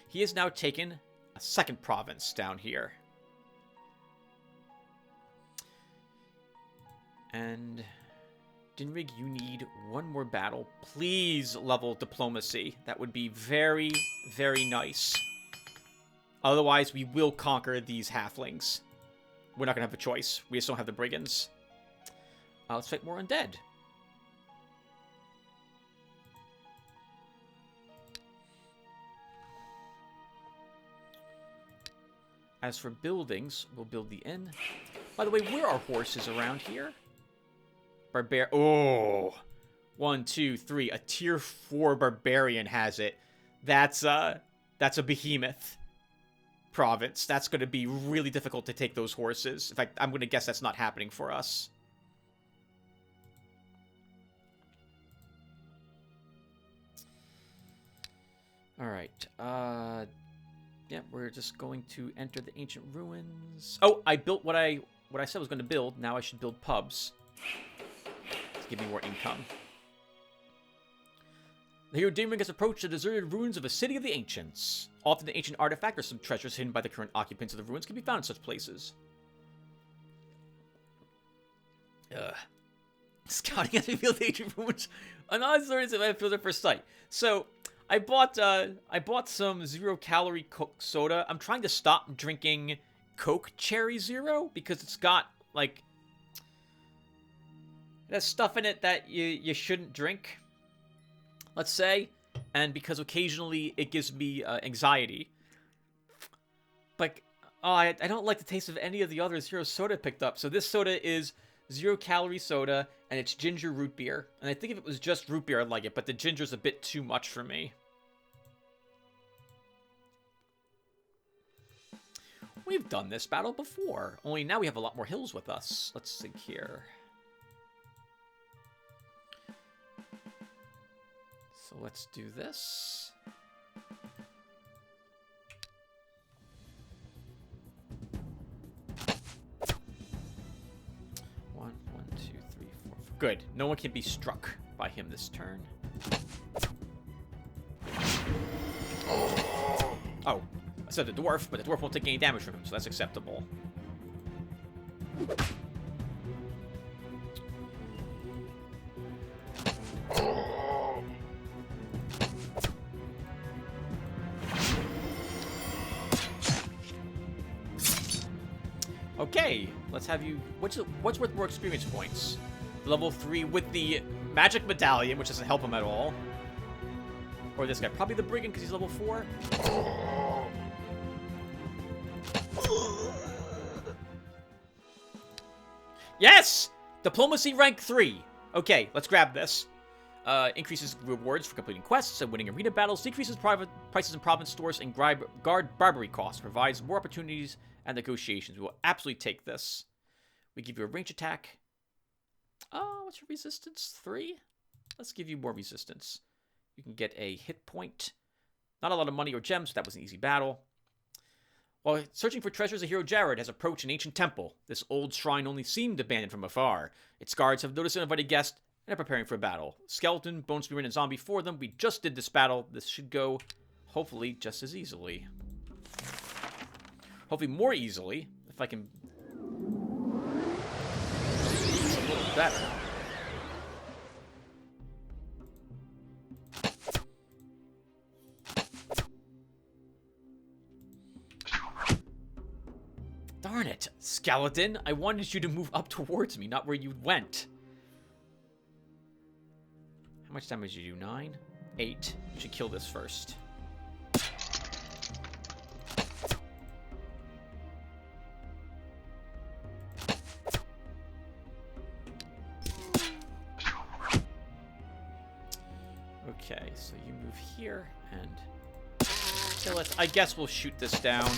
He has now taken a second province down here. And Dinrig, you need one more battle. Please level diplomacy. That would be very, very nice. Otherwise, we will conquer these halflings. We're not going to have a choice. We just don't have the brigands. Let's fight more undead. As for buildings, we'll build the inn. By the way, where are horses around here? Oh! 1, 2, 3. A tier 4 barbarian has it. That's a behemoth province. That's going to be really difficult to take those horses. In fact, I'm going to guess that's not happening for us. Alright. Yeah, we're just going to enter the ancient ruins. Oh, I built what I said I was going to build. Now I should build pubs. To give me more income. The hero Damon has approached the deserted ruins of a city of the ancients. Often the ancient artifact or some treasures hidden by the current occupants of the ruins can be found in such places. Scouting as we feel the ancient ruins. Another story is if I feel at first sight. So I bought some 0-calorie Coke soda. I'm trying to stop drinking Coke Cherry Zero because it's got like there's stuff in it that you shouldn't drink, let's say, and because occasionally it gives me anxiety. But I don't like the taste of any of the other Zero soda picked up. So this soda is 0-calorie soda, and it's ginger root beer. And I think if it was just root beer, I'd like it, but the ginger's a bit too much for me. We've done this battle before, only now we have a lot more hills with us. Let's think here. So let's do this. One, two, three, four. Good. No one can be struck by him this turn. Oh, I said the dwarf, but the dwarf won't take any damage from him, so that's acceptable. Okay, let's have you... What's worth more experience points? Level 3 with the magic medallion, which doesn't help him at all. Or this guy. Probably the brigand, because he's level 4. Yes! Diplomacy rank 3. Okay, let's grab this. Increases rewards for completing quests and winning arena battles. Decreases prices in province stores and guard barbary costs. Provides more opportunities and negotiations. We will absolutely take this. We give you a range attack. Oh, what's your resistance? 3? Let's give you more resistance. You can get a hit point. Not a lot of money or gems, but that was an easy battle. While searching for treasures, the hero Jared has approached an ancient temple. This old shrine only seemed abandoned from afar. Its guards have noticed an invited guest and are preparing for a battle. Skeleton, bone spearman, and zombie for them. We just did this battle. This should go, hopefully, just as easily. Hopefully more easily, if I can... It's a little better. Darn it, skeleton. I wanted you to move up towards me, not where you went. How much damage did you do? 9? 8. You should kill this first. Okay, so you move here and kill it. I guess we'll shoot this down.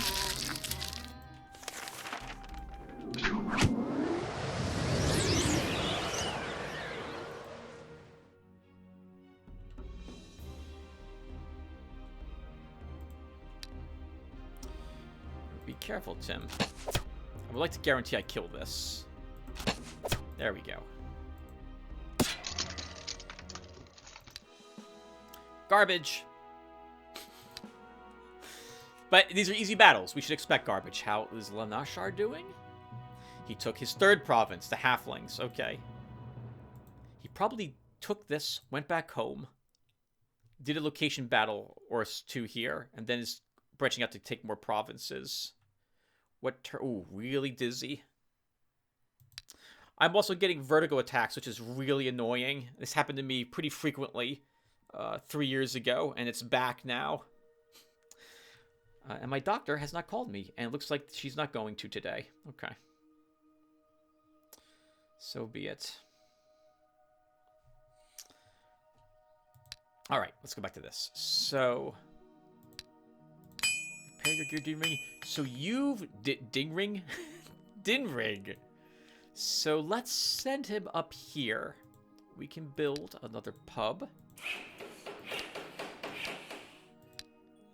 Be careful, Tim. I would like to guarantee I kill this. There we go. Garbage. But these are easy battles. We should expect garbage. How is Lanashar doing? He took his 3rd province, the Halflings. Okay. He probably took this, went back home, did a location battle or 2 here, and then is branching out to take more provinces. Ooh, really dizzy. I'm also getting vertigo attacks, which is really annoying. This happened to me pretty frequently 3 years ago, and it's back now. And my doctor has not called me, and it looks like she's not going to today. Okay. So be it. All right, let's go back to this. So, repair your gear, Dinring. So you've Dinring, Dinring. So let's send him up here. We can build another pub.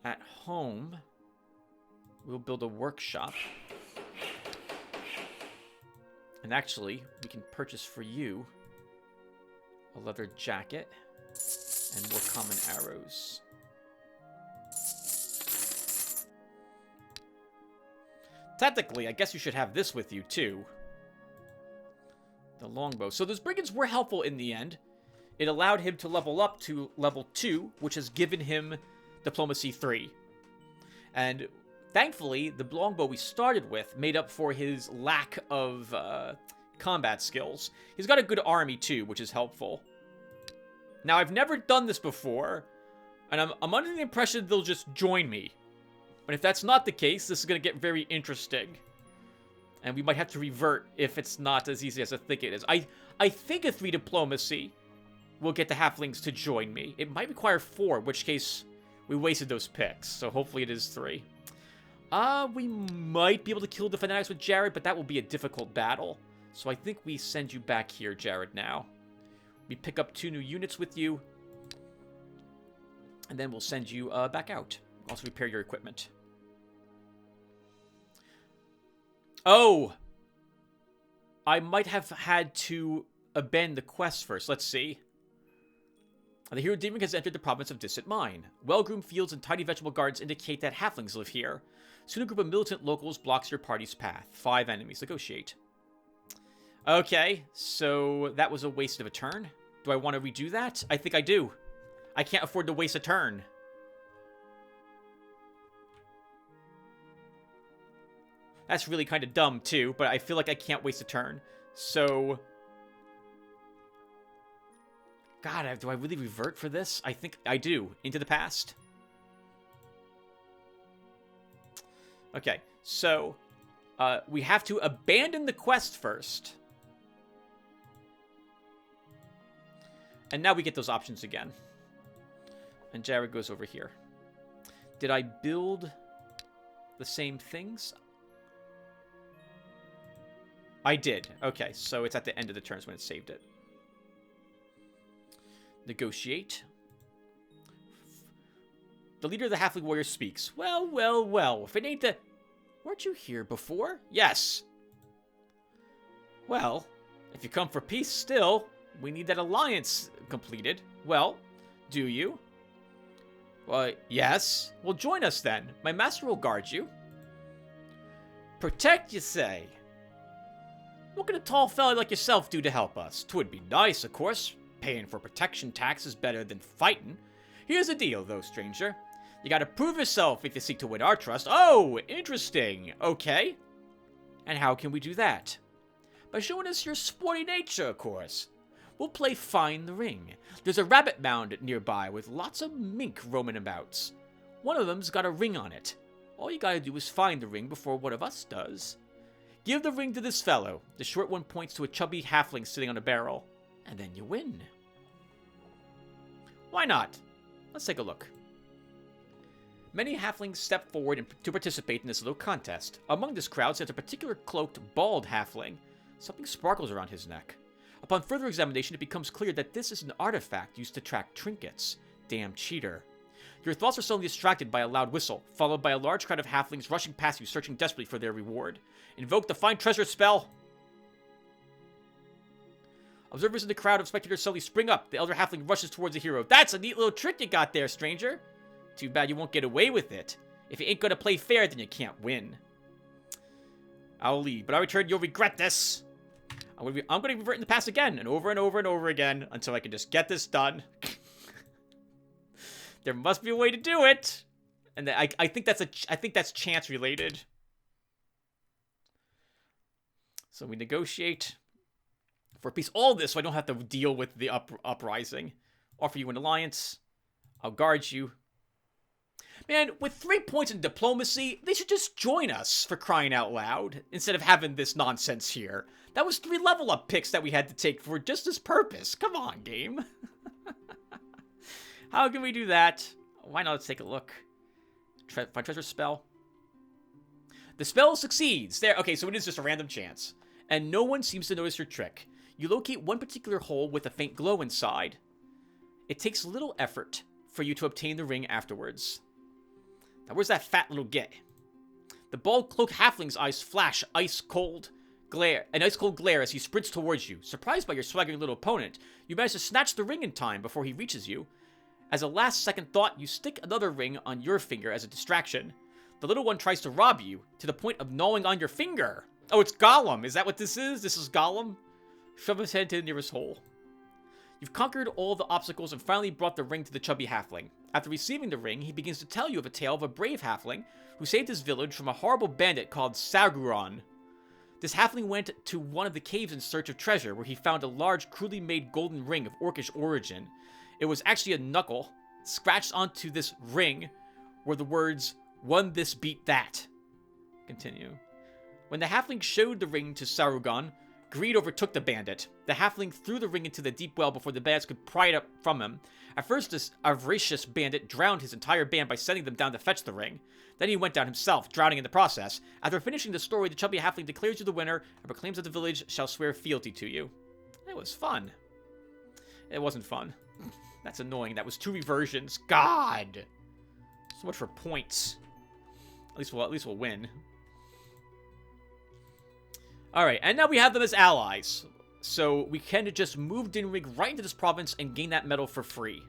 At home, we'll build a workshop. And actually, we can purchase for you a leather jacket and more common arrows. Technically, I guess you should have this with you, too. The longbow. So those brigands were helpful in the end. It allowed him to level up to level 2, which has given him Diplomacy 3. And thankfully, the longbow we started with made up for his lack of combat skills. He's got a good army, too, which is helpful. Now, I've never done this before, and I'm under the impression they'll just join me. But if that's not the case, this is going to get very interesting. And we might have to revert if it's not as easy as I think it is. I think a 3 diplomacy will get the halflings to join me. It might require 4, in which case we wasted those picks. So hopefully it is 3. We might be able to kill the fanatics with Jared, but that will be a difficult battle. So I think we send you back here, Jared, now. We pick up 2 new units with you. And then we'll send you back out. Also repair your equipment. Oh! I might have had to abandon the quest first. Let's see. The hero Demon has entered the province of Distant Mine. Well-groomed fields and tiny vegetable gardens indicate that halflings live here. Soon a group of militant locals blocks your party's path. 5 enemies. Negotiate. Okay, so that was a waste of a turn. Do I want to redo that? I think I do. I can't afford to waste a turn. That's really kind of dumb, too, but I feel like I can't waste a turn. So... God, do I really revert for this? I think I do. Into the past. Okay, so... we have to abandon the quest first. And now we get those options again. And Jared goes over here. Did I build the same things? I did. Okay, so it's at the end of the turns when it saved it. Negotiate. The leader of the Halfling Warrior speaks. Well, well, well. If it ain't the... Weren't you here before? Yes. Well, if you come for peace still, we need that alliance completed. Well, do you? Well, yes. Well, join us then. My master will guard you. Protect, you say? What can a tall fella like yourself do to help us? 'Twould be nice, of course. Paying for protection tax is better than fighting. Here's the deal, though, stranger. You gotta prove yourself if you seek to win our trust. Oh, interesting. Okay. And how can we do that? By showing us your sporty nature, of course. We'll play Find the Ring. There's a rabbit mound nearby with lots of mink roaming about. One of them's got a ring on it. All you gotta do is find the ring before one of us does. Give the ring to this fellow. The short one points to a chubby halfling sitting on a barrel. And then you win. Why not? Let's take a look. Many halflings step forward to participate in this little contest. Among this crowd sits a particular cloaked, bald halfling. Something sparkles around his neck. Upon further examination, it becomes clear that this is an artifact used to track trinkets. Damn cheater. Your thoughts are suddenly distracted by a loud whistle, followed by a large crowd of halflings rushing past you, searching desperately for their reward. Invoke the Find Treasure spell. Observers in the crowd of spectators suddenly spring up. The elder halfling rushes towards the hero. That's a neat little trick you got there, stranger. Too bad you won't get away with it. If you ain't gonna play fair, then you can't win. I'll leave, but I return, you'll regret this. I'm gonna revert in the past again, and over and over and over again, until I can just get this done. There must be a way to do it. And I think that's chance related. So we negotiate for peace. All this so I don't have to deal with the uprising. Offer you an alliance. I'll guard you. Man, with 3 points in diplomacy, they should just join us, for crying out loud, instead of having this nonsense here. That was 3 level up picks that we had to take for just this purpose. Come on, game. How can we do that? Why not? Let's take a look. Find treasure spell. The spell succeeds. There. Okay, so it is just a random chance. And no one seems to notice your trick. You locate one particular hole with a faint glow inside. It takes little effort for you to obtain the ring afterwards. Now, where's that fat little git? The bald cloaked halfling's eyes flash an ice cold glare as he sprints towards you. Surprised by your swaggering little opponent, you manage to snatch the ring in time before he reaches you. As a last-second thought, you stick another ring on your finger as a distraction. The little one tries to rob you, to the point of gnawing on your finger. Oh, it's Gollum. Is that what this is? This is Gollum? Shove his head to the nearest hole. You've conquered all the obstacles and finally brought the ring to the chubby halfling. After receiving the ring, he begins to tell you of a tale of a brave halfling who saved his village from a horrible bandit called Sarugon. This halfling went to one of the caves in search of treasure, where he found a large, crudely made golden ring of orcish origin. It was actually a knuckle. Scratched onto this ring were the words, "Won this, beat that." Continue. When the halfling showed the ring to Sarugon, greed overtook the bandit. The halfling threw the ring into the deep well before the bandits could pry it up from him. At first, this avaricious bandit drowned his entire band by sending them down to fetch the ring. Then he went down himself, drowning in the process. After finishing the story, the chubby halfling declares you the winner and proclaims that the village shall swear fealty to you. It was fun. It wasn't fun. That's annoying. That was 2 reversions. God! So much for points. At least we'll win. Alright, and now we have them as allies. So we can just move Dinrig right into this province and gain that medal for free.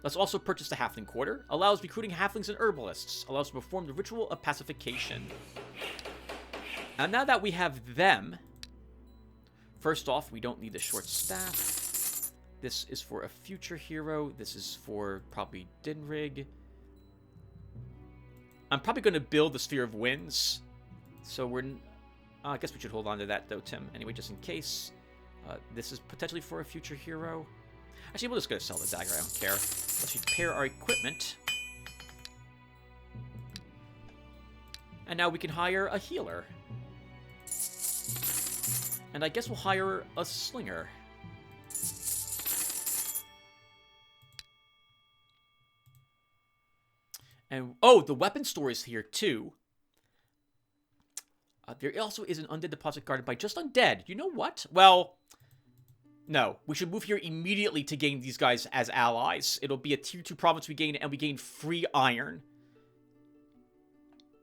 Let's also purchase the Halfling Quarter. Allows recruiting halflings and herbalists. Allows to perform the ritual of pacification. And now that we have them, first off, we don't need the short staff. This is for a future hero. This is for probably Dinrig. I'm probably going to build the Sphere of Winds. So I guess we should hold on to that, though, Tim. Anyway, just in case. This is potentially for a future hero. Actually, we'll just go sell the dagger. I don't care. Let's repair our equipment. And now we can hire a healer. And I guess we'll hire a slinger. And, oh, the weapon store is here, too. There also is an undead deposit guarded by just undead. You know what? Well, no. We should move here immediately to gain these guys as allies. It'll be a tier 2 province we gain, and we gain free iron.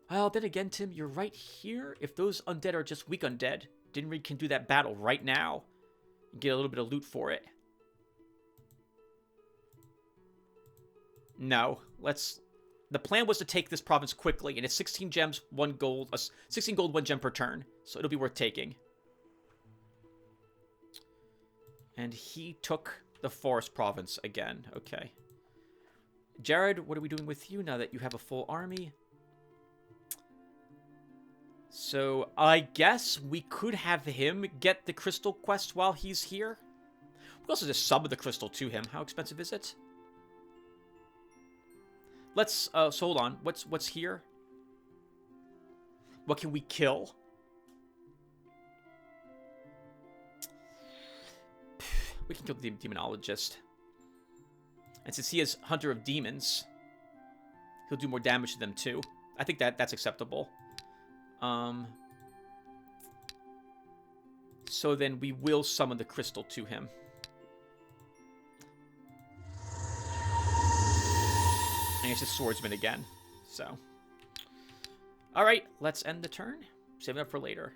Well, then again, Tim, you're right here. If those undead are just weak undead, Dinrig can do that battle right now. And get a little bit of loot for it. No. The plan was to take this province quickly, and it's 16 gems, 1 gold, 16 gold, 1 gem per turn. So it'll be worth taking. And he took the forest province again. Okay. Jared, what are we doing with you now that you have a full army? So I guess we could have him get the crystal quest while he's here. We also just sub the crystal to him. How expensive is it? Let's, so hold on. What's here? What can we kill? We can kill the demonologist. And since he is Hunter of Demons, he'll do more damage to them too. I think that's acceptable. So then we will summon the crystal to him. And it's just swordsman again. So. Alright, let's end the turn. Save it up for later.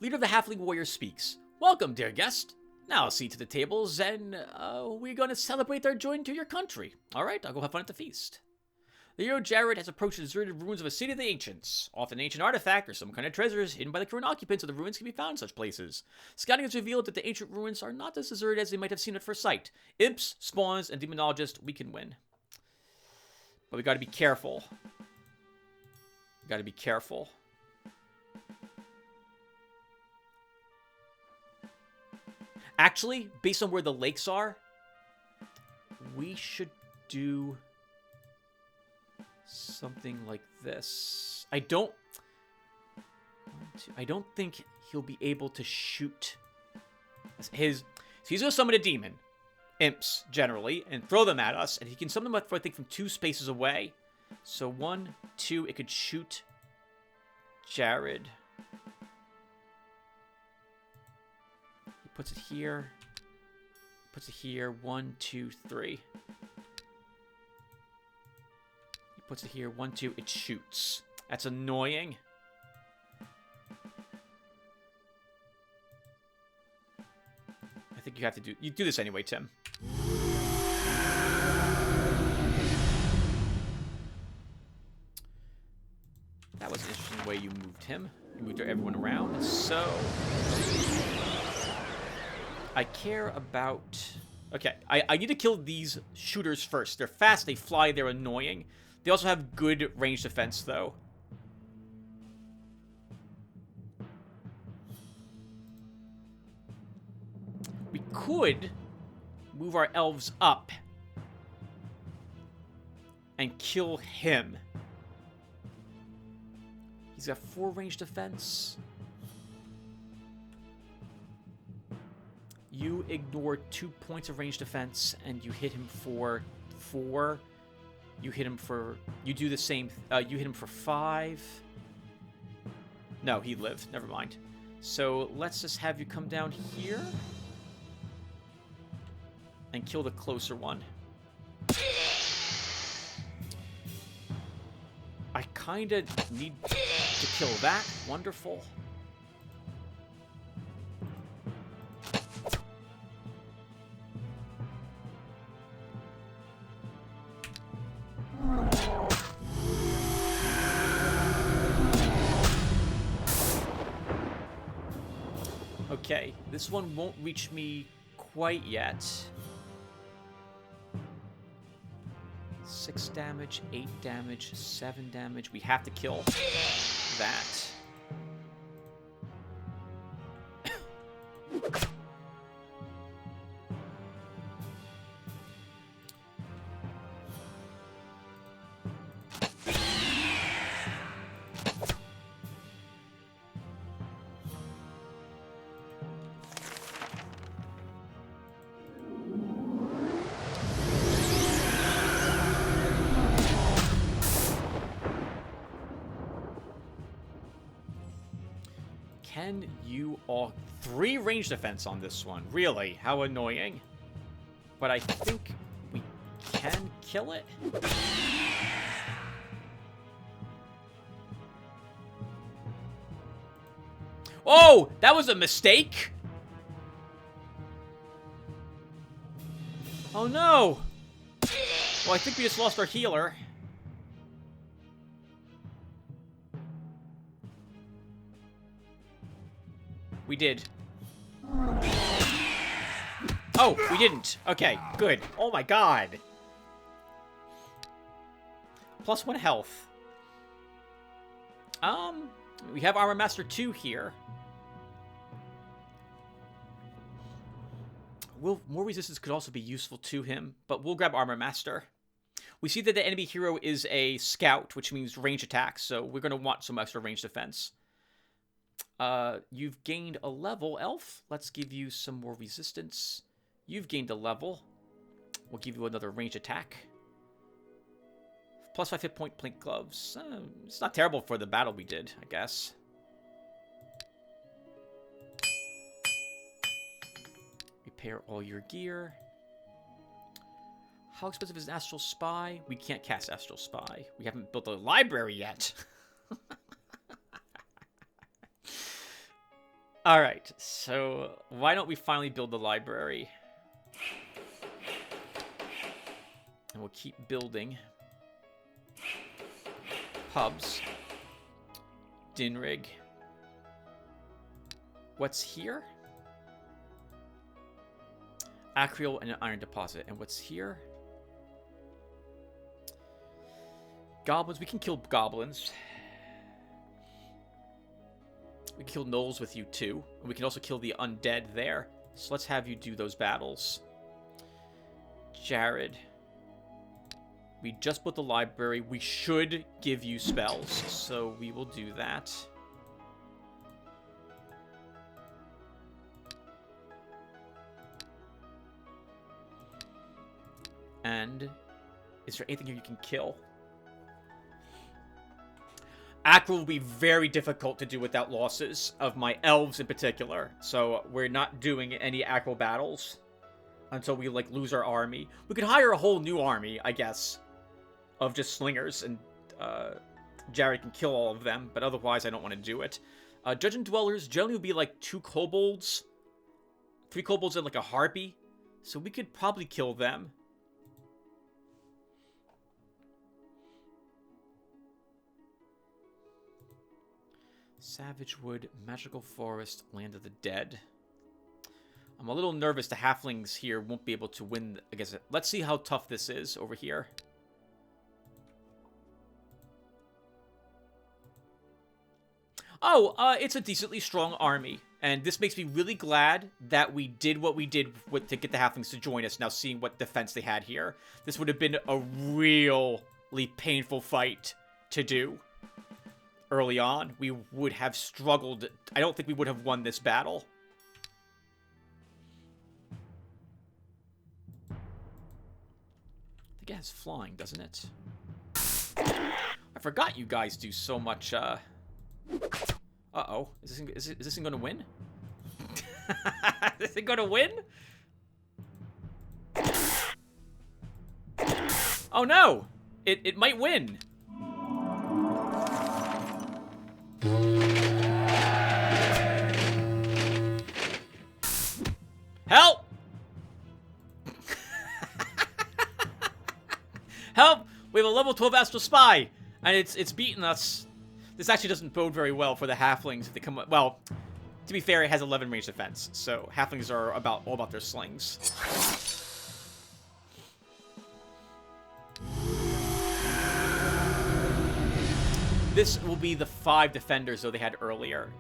Leader of the Halfling Warrior speaks. Welcome, dear guest. Now see to the tables, and we're going to celebrate our join to your country. Alright, I'll go have fun at the feast. The hero Jared has approached the deserted ruins of a city of the ancients. Often an ancient artifact or some kind of treasures hidden by the current occupants of the ruins can be found in such places. Scouting has revealed that the ancient ruins are not as deserted as they might have seemed at first sight. Imps, spawns, and demonologists, we can win. But we gotta be careful. We gotta be careful. Actually, based on where the lakes are, we should do something like this. I don't think he'll be able to shoot his. So he's gonna summon a demon, imps generally, and throw them at us, and he can summon them up, I think, from 2 spaces away. So 1, 2, it could shoot Jared. He puts it here. Puts it here. 1, 2, 3. Puts it here. 1, 2. It shoots. That's annoying. I think you have to do... You do this anyway, Tim. That was an interesting way you moved him. You moved everyone around. So... I care about... Okay, I need to kill these shooters first. They're fast, they fly, they're annoying. They also have good range defense, though. We could move our elves up and kill him. He's got 4 range defense. You ignore 2 points of range defense, and you hit him for 4. You hit him for... You do the same... you hit him for 5. No, he lived. Never mind. So, let's just have you come down here. And kill the closer one. I kind of need to kill that. Wonderful. Okay, this one won't reach me quite yet. 6 damage, 8 damage, 7 damage. We have to kill that. Can you all... 3 range defense on this one. Really? How annoying. But I think we can kill it. Oh! That was a mistake! Oh no! Well, I think we just lost our healer. We did. Oh, we didn't. Okay, good. Oh my god. +1 health. We have Armor Master 2 here. More resistance could also be useful to him, but we'll grab Armor Master. We see that the enemy hero is a scout, which means range attacks, so we're going to want some extra range defense. You've gained a level, Elf. Let's give you some more resistance. You've gained a level. We'll give you another range attack. Plus 5 hit point plate gloves. It's not terrible for the battle we did, I guess. Repair all your gear. How expensive is an Astral Spy? We can't cast Astral Spy. We haven't built a library yet. Alright, so why don't we finally build the library? And we'll keep building. Pubs. Dinrig. What's here? Acreal and an iron deposit. And what's here? Goblins. We can kill goblins. We can kill gnolls with you too. And we can also kill the undead there. So let's have you do those battles. Jared. We just built the library. We should give you spells. So we will do that. And is there anything here you can kill? Acro will be very difficult to do without losses of my elves in particular. So we're not doing any Acro battles until we like lose our army. We could hire a whole new army, I guess, of just slingers, and Jared can kill all of them. But otherwise, I don't want to do it. Judging Dwellers generally would be like 2 kobolds, 3 kobolds, and like a harpy. So we could probably kill them. Savage Wood, Magical Forest, Land of the Dead. I'm a little nervous the halflings here won't be able to win against it. Let's see how tough this is over here. Oh, it's a decently strong army. And this makes me really glad that we did what we did to get the halflings to join us. Now seeing what defense they had here. This would have been a really painful fight to do. Early on, we would have struggled. I don't think we would have won this battle. I think it has flying, doesn't it? I forgot you guys do so much, Uh-oh. Is this thing gonna win? Is this thing gonna win? Oh no! It might win. Help! Help! We have a level 12 Astral Spy, and it's beaten us. This actually doesn't bode very well for the halflings if they come up. Well, to be fair, it has 11 range defense, so halflings are all about their slings. This will be the 5 defenders, though, they had earlier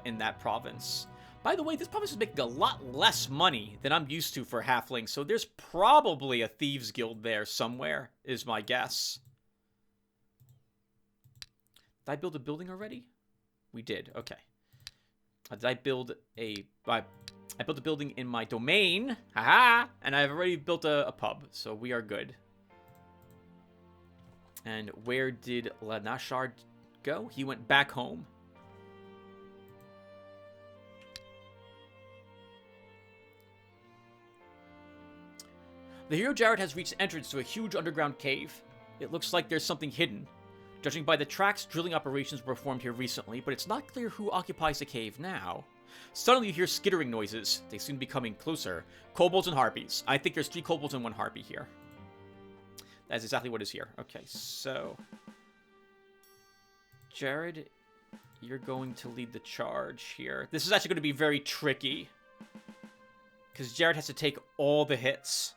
in that province. By the way, this province is making a lot less money than I'm used to for halflings, so there's probably a thieves guild there somewhere, is my guess. Did I build a building already? We did, okay. Did I build I built a building in my domain, haha, and I've already built a pub, so we are good. And where did Lanashard go? He went back home. The hero Jared has reached the entrance to a huge underground cave. It looks like there's something hidden. Judging by the tracks, drilling operations were performed here recently, but it's not clear who occupies the cave now. Suddenly you hear skittering noises. They seem to be coming closer. Kobolds and harpies. I think there's 3 kobolds and 1 harpy here. That's exactly what is here. Okay, so Jared, you're going to lead the charge here. This is actually going to be very tricky, because Jared has to take all the hits.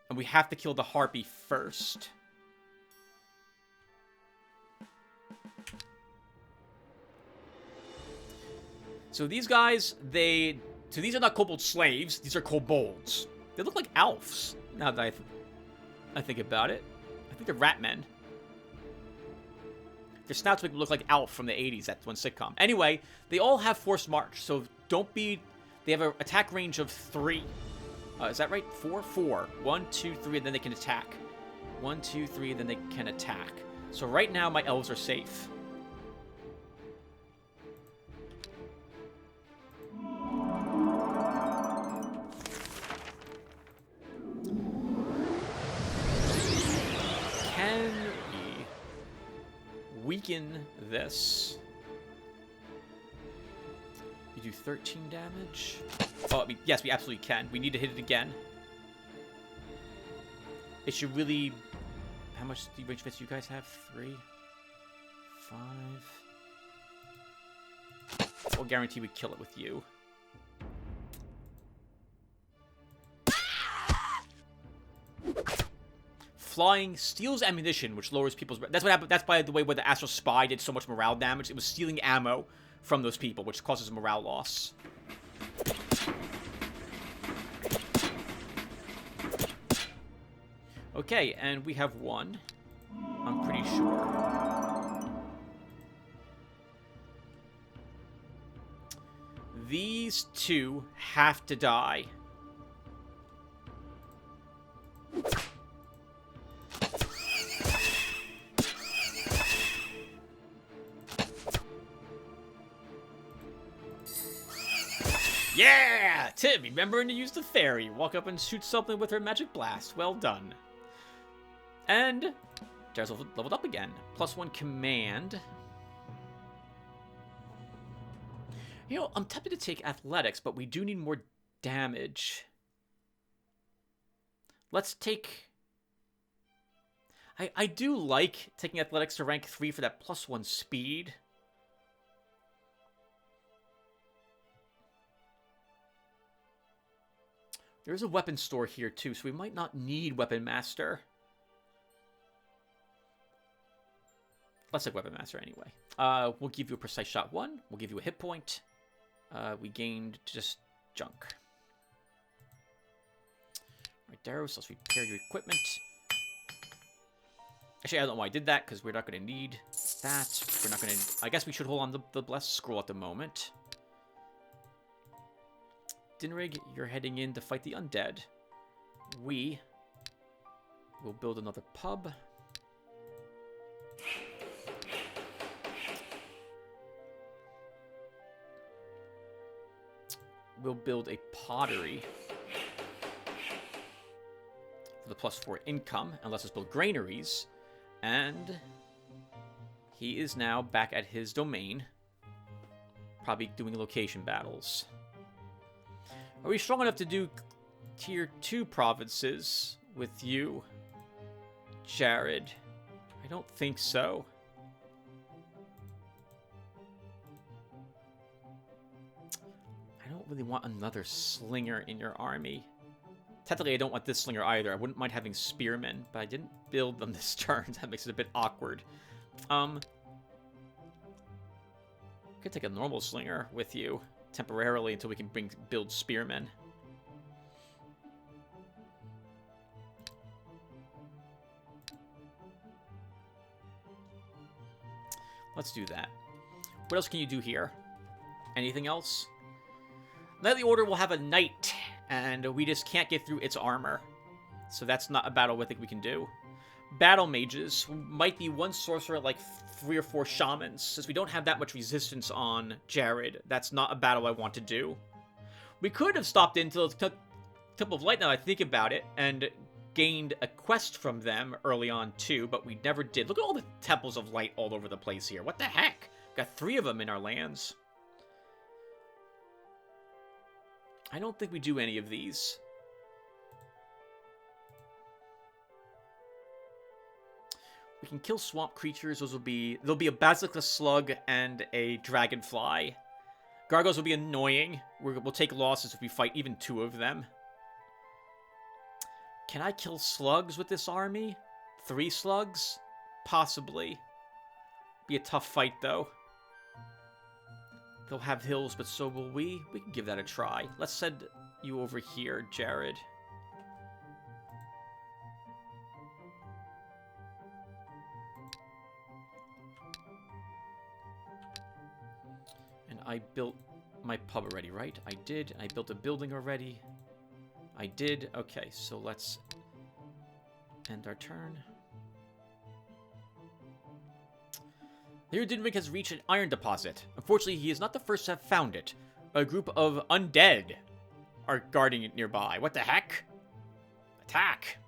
And we have to kill the harpy first. So these guys, so these are not kobold slaves. These are kobolds. They look like elves, now that I think about it. I think they're rat men. Their snouts make them look like Alf from the 80s, that one sitcom. Anyway, they all have forced march, so don't be... They have an attack range of 3. Is that right? 4? 4. 1, 2, 3, and then they can attack. 1, 2, 3, and then they can attack. So right now, my elves are safe. Can we weaken this? You do 13 damage. Oh, I mean, yes, we absolutely can. We need to hit it again. It should really... How much range defense do you guys have? 3? 5? I'll guarantee we kill it with you. Flying steals ammunition, which lowers people's... That's what happened. That's, by the way, where the Astral Spy did so much morale damage. It was stealing ammo from those people, which causes morale loss. Okay, and we have 1. I'm pretty sure. These 2 have to die. Yeah! Tim, remembering to use the fairy. Walk up and shoot something with her magic blast. Well done. And Jared's leveled up again. +1 command. You know, I'm tempted to take athletics, but we do need more damage. Let's take... I do like taking athletics to rank 3 for that +1 speed. There's a weapon store here, too, so we might not need Weapon Master. Let's take Weapon Master anyway. We'll give you a Precise Shot 1. We'll give you a hit point. We gained just junk. Right there, so let's repair your equipment. Actually, I don't know why I did that, because we're not going to need that. We're not going to... I guess we should hold on to the Blessed Scroll at the moment. Dinrig, you're heading in to fight the undead. We will build another pub. We'll build a pottery for the +4 income, and let's just build granaries. And he is now back at his domain, probably doing location battles. Are we strong enough to do tier 2 provinces with you, Jared? I don't think so. I don't really want another slinger in your army. Technically, I don't want this slinger either. I wouldn't mind having spearmen, but I didn't build them this turn. That makes it a bit awkward. Could take a normal slinger with you temporarily until we can build spearmen. Let's do that. What else can you do here? Anything else? Knightly Order will have a knight, and we just can't get through its armor. So that's not a battle I think we can do. Battle mages might be 1 sorcerer, like 3 or 4 shamans. Since we don't have that much resistance on Jared, that's not a battle I want to do. We could have stopped into the Temple of Light, now I think about it, and gained a quest from them early on too, but we never did. Look at all the Temples of Light all over the place here. What the heck? Got 3 of them in our lands. I don't think we do any of these. We can kill swamp creatures. There'll be a basilisk slug and a dragonfly. Gargoyles will be annoying. We'll take losses if we fight even 2 of them. Can I kill slugs with this army? 3 slugs? Possibly. Be a tough fight, though. They'll have hills, but so will we. We can give that a try. Let's send you over here, Jared. And I built my pub already, right? I did. I built a building already. I did. Okay, so let's end our turn. Here Dinwick has reached an iron deposit. Unfortunately, he is not the first to have found it. A group of undead are guarding it nearby. What the heck? Attack!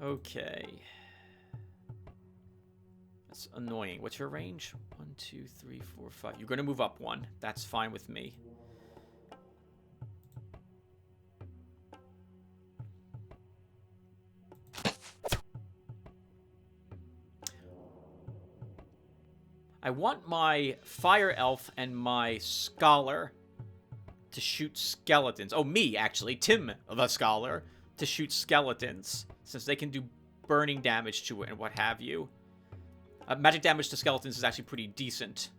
Okay. That's annoying. What's your range? 1, 2, 3, 4, 5. You're going to move up one. That's fine with me. I want my fire elf and my scholar to shoot skeletons. Oh, me, actually. Tim, the scholar, to shoot skeletons, since they can do burning damage to it and what have you. Magic damage to skeletons is actually pretty decent,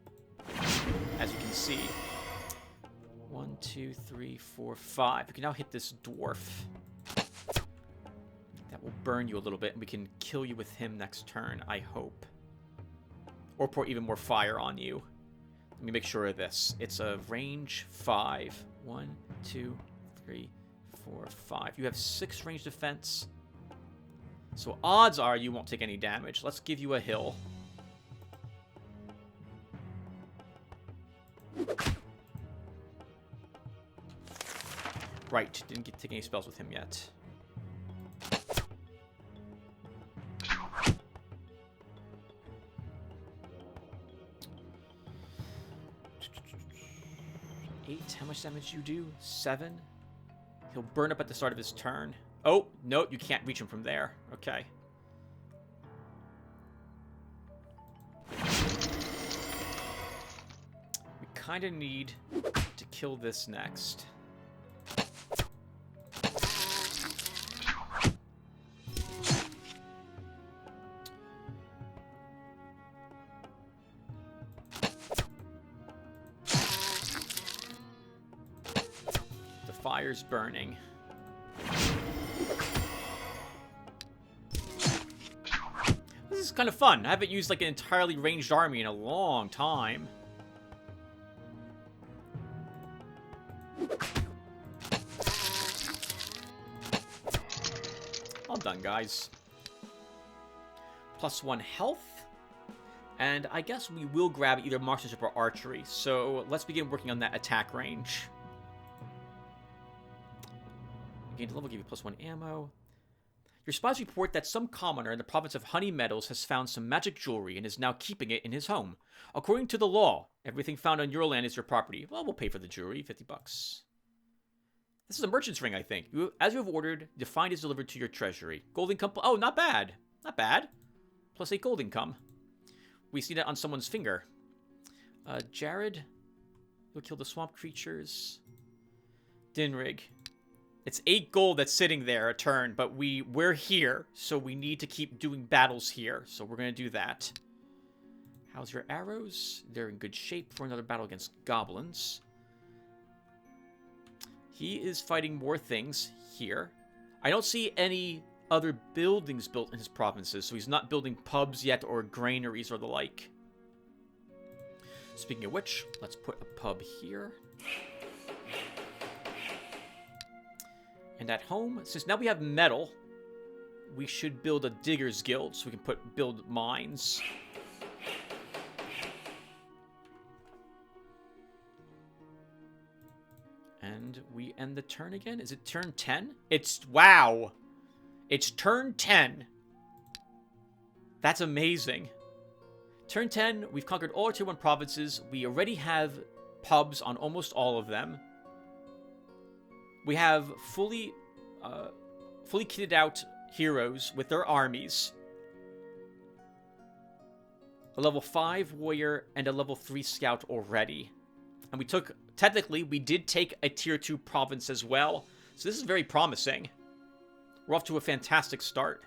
as you can see. 1, 2, 3, 4, 5. We can now hit this dwarf. That will burn you a little bit, and we can kill you with him next turn, I hope. Or pour even more fire on you. Let me make sure of this. It's a range 5. 1, 2, 3, 4, 5. You have 6 range defense. So odds are you won't take any damage. Let's give you a hill. Right, didn't take any spells with him yet. How much damage you do? 7? He'll burn up at the start of his turn. Oh, no, you can't reach him from there. Okay. We kind of need to kill this next. Fire's burning. This is kind of fun. I haven't used like an entirely ranged army in a long time. All done, guys. +1 health. And I guess we will grab either marksmanship or archery. So let's begin working on that attack range. Gain a level, give you +1 ammo. Your spies report that some commoner in the province of Honey Meadows has found some magic jewelry and is now keeping it in his home. According to the law, everything found on your land is your property. Well, we'll pay for the jewelry, 50 bucks. This is a merchant's ring, I think. As you have ordered, the find is delivered to your treasury. Gold income. Oh, not bad. Not bad. +8 gold income. We see that on someone's finger. Jared, you'll kill the swamp creatures. Dinrig. It's 8 gold that's sitting there a turn, but we're here, so we need to keep doing battles here. So we're going to do that. How's your arrows? They're in good shape for another battle against goblins. He is fighting more things here. I don't see any other buildings built in his provinces, so he's not building pubs yet or granaries or the like. Speaking of which, let's put a pub here. And at home, since now we have metal, we should build a digger's guild so we can build mines. And we end the turn again. Is it turn 10? Wow. It's turn 10. That's amazing. Turn 10, we've conquered all our tier 1 provinces. We already have pubs on almost all of them. We have fully kitted out heroes with their armies. A level 5 warrior and a level 3 scout already. And technically, we did take a tier 2 province as well. So this is very promising. We're off to a fantastic start.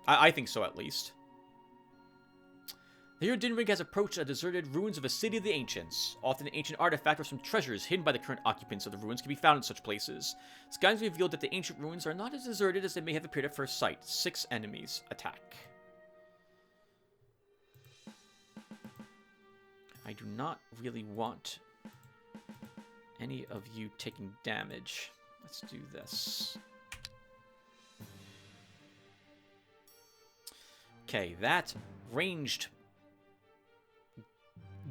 I think so, at least. The hero Dinrig has approached the deserted ruins of a city of the ancients. Often ancient artifacts or some treasures hidden by the current occupants of the ruins can be found in such places. Scans revealed that the ancient ruins are not as deserted as they may have appeared at first sight. 6 enemies. Attack. I do not really want any of you taking damage. Let's do this. Okay, that ranged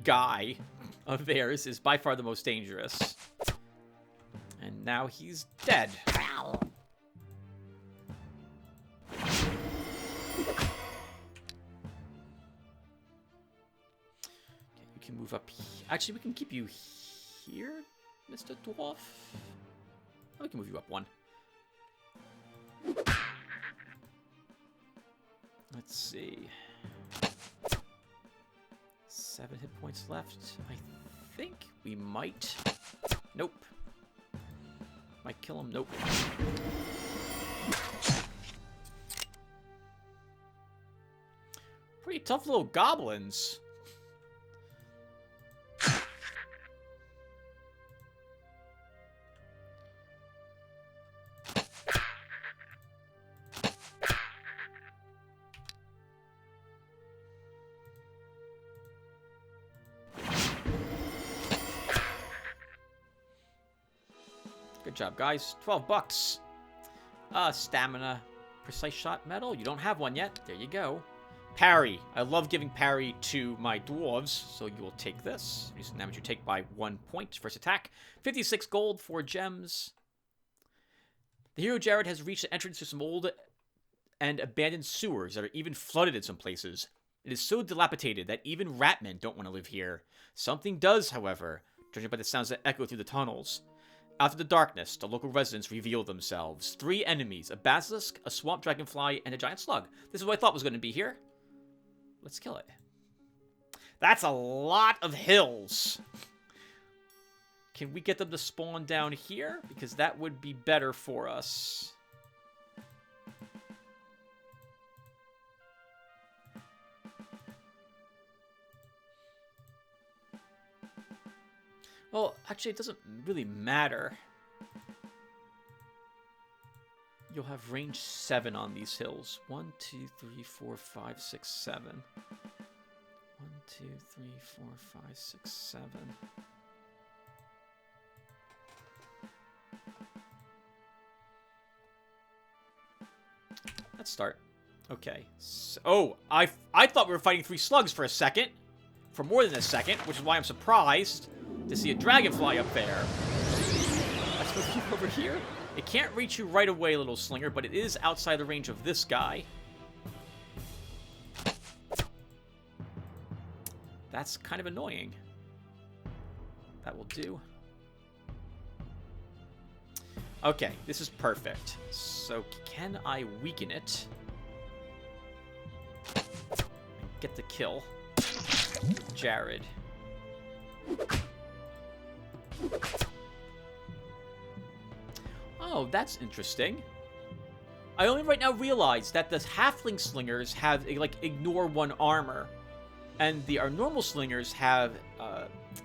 guy of theirs is by far the most dangerous. And now he's dead. You can move up. Actually, we can keep you here, Mr. Dwarf. We can move you up 1. Let's see. 7 hit points left. I think we might. Nope. Might kill him. Nope. Pretty tough little goblins. Good job, guys. 12 bucks. Stamina. Precise shot medal. You don't have one yet. There you go. Parry. I love giving parry to my dwarves, so you will take this. Reduce the damage you take by 1 point. First attack. 56 gold, 4 gems. The hero Jared has reached the entrance to some old and abandoned sewers that are even flooded in some places. It is so dilapidated that even ratmen don't want to live here. Something does, however, judging by the sounds that echo through the tunnels. After the darkness, the local residents reveal themselves. 3 enemies, a basilisk, a swamp dragonfly, and a giant slug. This is what I thought was going to be here. Let's kill it. That's a lot of hills. Can we get them to spawn down here? Because that would be better for us. Well, actually, it doesn't really matter. You'll have range 7 on these hills. 1, 2, 3, 4, 5, 6, 7. 1, 2, 3, 4, 5, 6, 7. Let's start. Okay. So, oh, I thought we were fighting 3 slugs for a second. For more than a second, which is why I'm surprised to see a dragonfly up there. Let's move you over here. It can't reach you right away, little slinger, but it is outside the range of this guy. That's kind of annoying. That will do. Okay, this is perfect. So, can I weaken it? Get the kill. Jared. Oh, that's interesting. I only right now realize that the halfling slingers have, like, ignore 1 armor. And our normal slingers have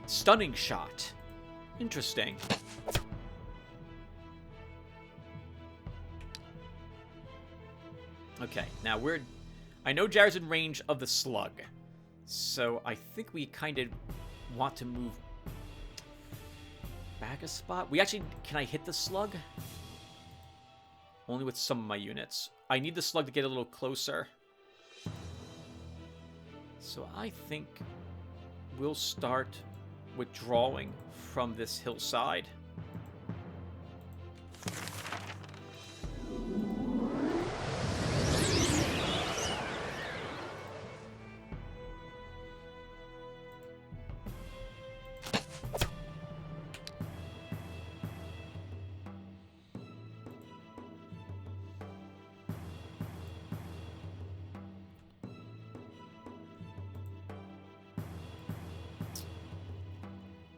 stunning shot. Interesting. Okay, now I know Jared's in range of the slug. So I think we kind of want to move back a spot. Can I hit the slug? Only with some of my units. I need the slug to get a little closer. So I think we'll start withdrawing from this hillside.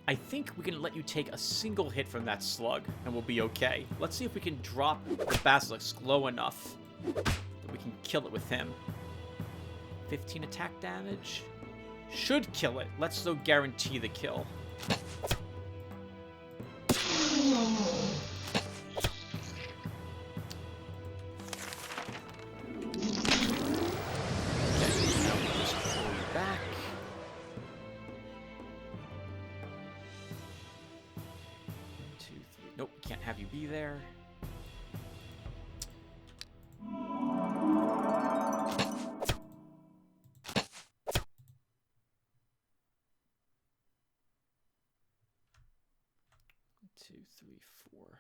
I think we can let you take a single hit from that slug, and we'll be okay. Let's see if we can drop the basilisk low enough that that we can kill it with him. 15 attack damage. Should kill it. Let's though guarantee the kill. Have you be there. Two, three, four.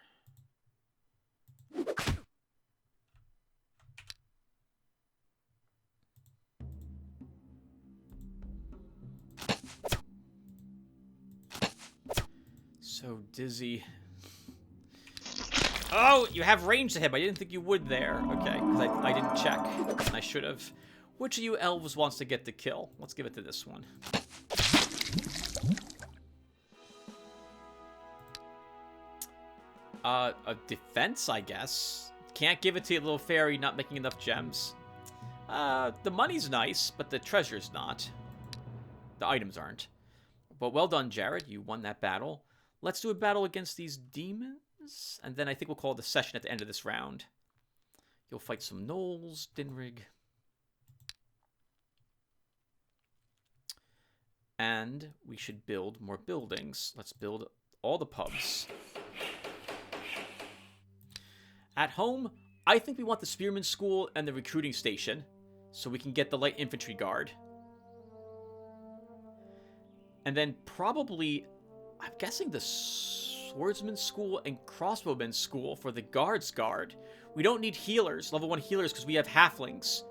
So dizzy. Oh, you have range to him. I didn't think you would there. Okay, because I didn't check. I should have. Which of you elves wants to get the kill? Let's give it to this one. A defense, I guess. Can't give it to a little fairy not making enough gems. The money's nice, but the treasure's not. The items aren't. But well done, Jared. You won that battle. Let's do a battle against these demons. And then I think we'll call it a session at the end of this round. You'll fight some gnolls, Dinrig. And we should build more buildings. Let's build all the pubs. At home, I think we want the Spearman School and the recruiting station, so we can get the light infantry guard. And then probably, I'm guessing the Swordsman School and Crossbowman School for the Guards Guard. We don't need healers, level 1 healers, because we have halflings.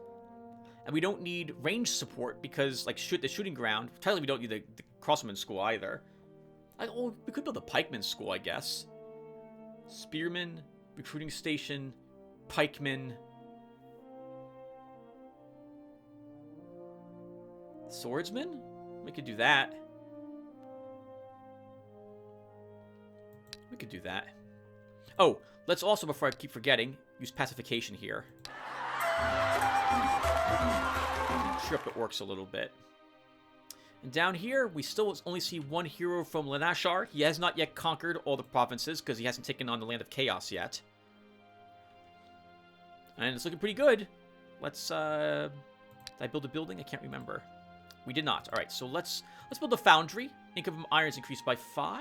And we don't need range support because, like, the shooting ground. Technically, we don't need the Crossbowman School either. We could build a Pikeman School, I guess. Spearman, recruiting station, Pikeman. Swordsman? We could do that. We could do that. Oh, let's also, before I keep forgetting, use pacification here. Cheer up the orcs a little bit. And down here, we still only see one hero from Lanashar. He has not yet conquered all the provinces because he hasn't taken on the Land of Chaos yet. And it's looking pretty good. Let's, did I build a building? I can't remember. We did not. All right, so let's build a foundry. Income from irons increased by 5.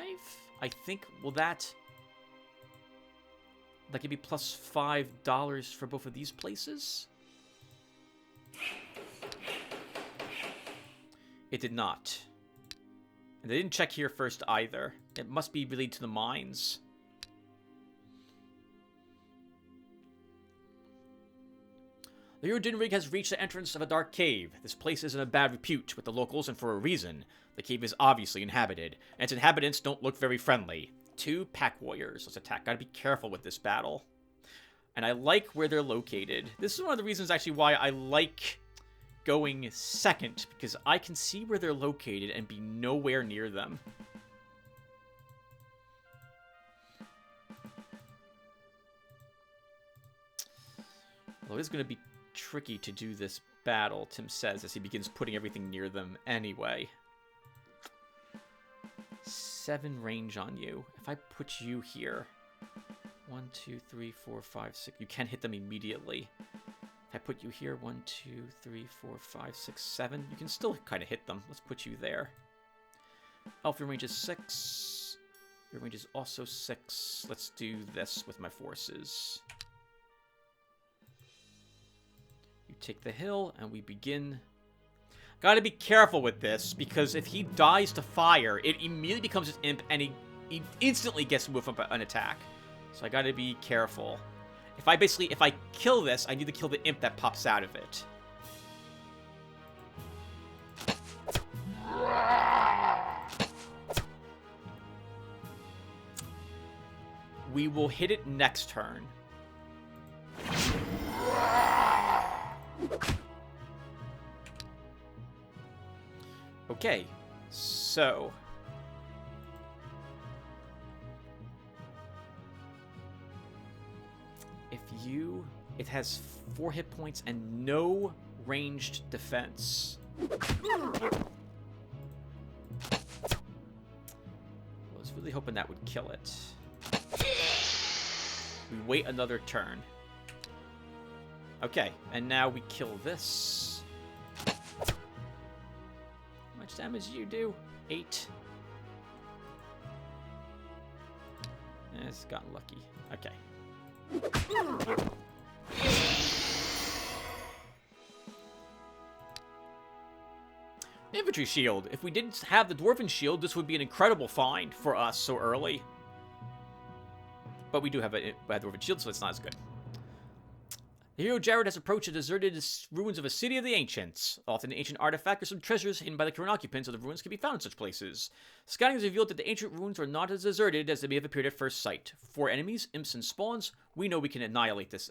I think, will that could be plus $5 for both of these places? It did not. And they didn't check here first either. It must be related to the mines. The hero Dinrig has reached the entrance of a dark cave. This place is in a bad repute with the locals, and for a reason. The cave is obviously inhabited, and its inhabitants don't look very friendly. 2 pack warriors. Let's attack. Gotta be careful with this battle. And I like where they're located. This is one of the reasons, actually, why I like going second, because I can see where they're located and be nowhere near them. Well, it is going to be tricky to do this battle, Tim says, as he begins putting everything near them anyway. 7 range on you. If I put you here, 1, 2, 3, 4, 5, 6. You can hit them immediately. If I put you here, 1, 2, 3, 4, 5, 6, 7. You can still kind of hit them. Let's put you there. Elf, your range is 6. Your range is also 6. Let's do this with my forces. You take the hill, and we begin. Gotta be careful with this, because if he dies to fire, it immediately becomes an imp, and he instantly gets moved up an attack. So I gotta be careful. If I kill this, I need to kill the imp that pops out of it. We will hit it next turn. Okay, so if you It has 4 hit points and no ranged defense. I was really hoping that would kill it. We wait another turn. Okay, and now we kill this. How much damage do you do? 8. It's gotten lucky. Okay. Infantry shield. If we didn't have the dwarven shield, this would be an incredible find for us so early. But we do have a dwarven shield, so it's not as good. The hero Jared has approached the deserted ruins of a city of the ancients. Often an ancient artifact or some treasures hidden by the current occupants of the ruins can be found in such places. Scouting has revealed that the ancient ruins are not as deserted as they may have appeared at first sight. For enemies, imps, and spawns, we know we can annihilate this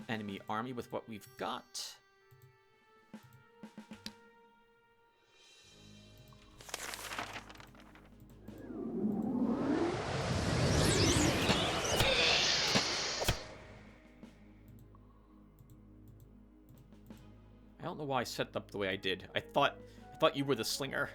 enemy army with what we've got. I don't know why I set it up the way I did. I thought you were the slinger.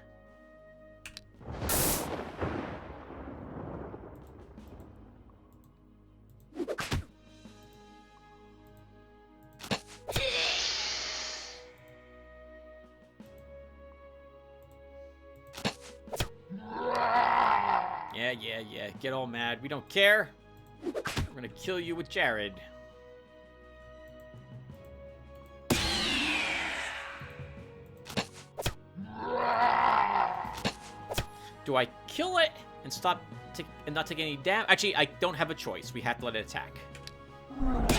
Yeah. Get all mad. We don't care. We're gonna kill you with Jared. Do I kill it and stop and not take any damage? Actually, I don't have a choice. We have to let it attack. And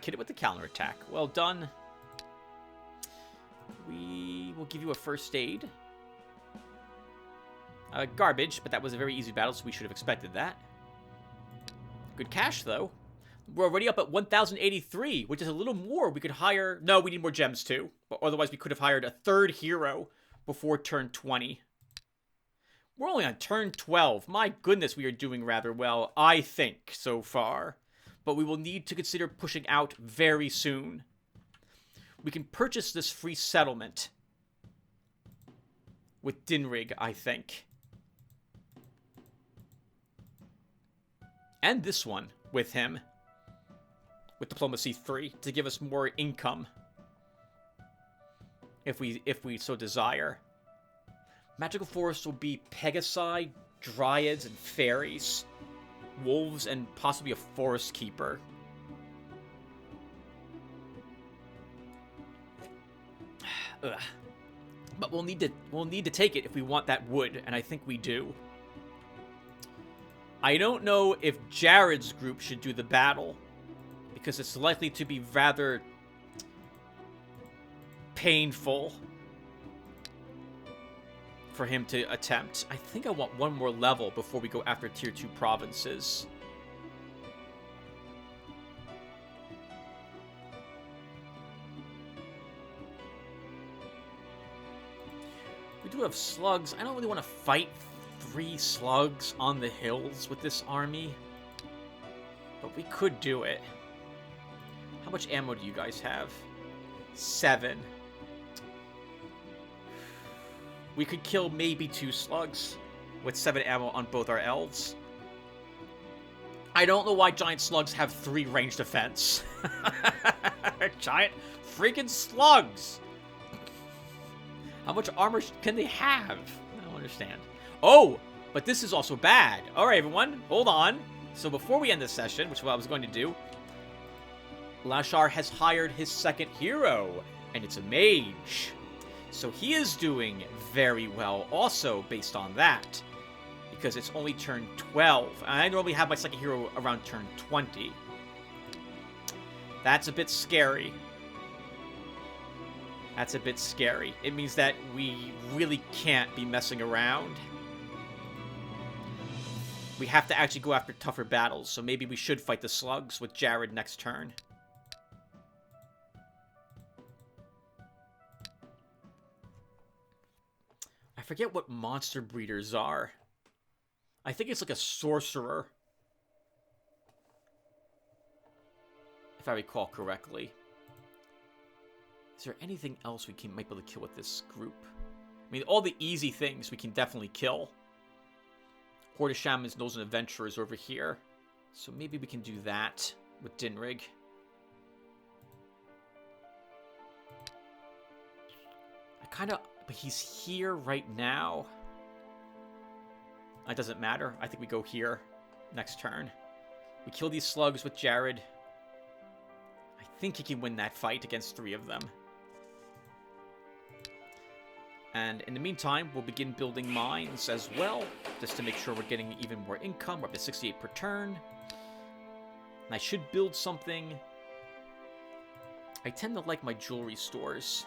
hit it with the counter attack. Well done. We will give you a first aid. Garbage, but that was a very easy battle, so we should have expected that. Good cash, though. We're already up at 1,083, which is a little more. We could hire... No, we need more gems, too. But otherwise, we could have hired a third hero before turn 20. We're only on turn 12. My goodness, we are doing rather well, I think, so far. But we will need to consider pushing out very soon. We can purchase this free settlement with Dinrig, I think. And this one with him. With Diplomacy 3 to give us more income. If we so desire. Magical forests will be Pegasi, Dryads, and Fairies. Wolves, and possibly a Forest Keeper. Ugh. But we'll need to take it if we want that wood, and I think we do. I don't know if Jared's group should do the battle, because it's likely to be rather painful for him to attempt. I think I want one more level before we go after tier 2 provinces. We do have slugs. I don't really want to fight 3 slugs on the hills with this army, but we could do it. How much ammo do you guys have? 7. We could kill maybe 2 slugs with 7 ammo on both our elves. I don't know why giant slugs have 3 ranged defense. Giant freaking slugs! How much armor can they have? I don't understand. Oh, but this is also bad. All right, everyone, hold on. So before we end this session, which is what I was going to do, Lashar has hired his second hero, and it's a mage. So he is doing very well also based on that, because it's only turn 12. And I normally have my second hero around turn 20. That's a bit scary. That's a bit scary. It means that we really can't be messing around. We have to actually go after tougher battles, so maybe we should fight the slugs with Jared next turn. I forget what monster breeders are. I think it's like a sorcerer. if I recall correctly. Is there anything else we might be able to kill with this group? I mean, all the easy things we can definitely kill. Horde of Shamans, Gnolls, and Adventurers over here. So maybe we can do that with Dinrig. But he's here right now. That doesn't matter. I think we go here next turn. We kill these slugs with Jared. I think he can win that fight against 3 of them. And in the meantime, we'll begin building mines as well, just to make sure we're getting even more income. We're up to 68 per turn. And I should build something. I tend to like my jewelry stores.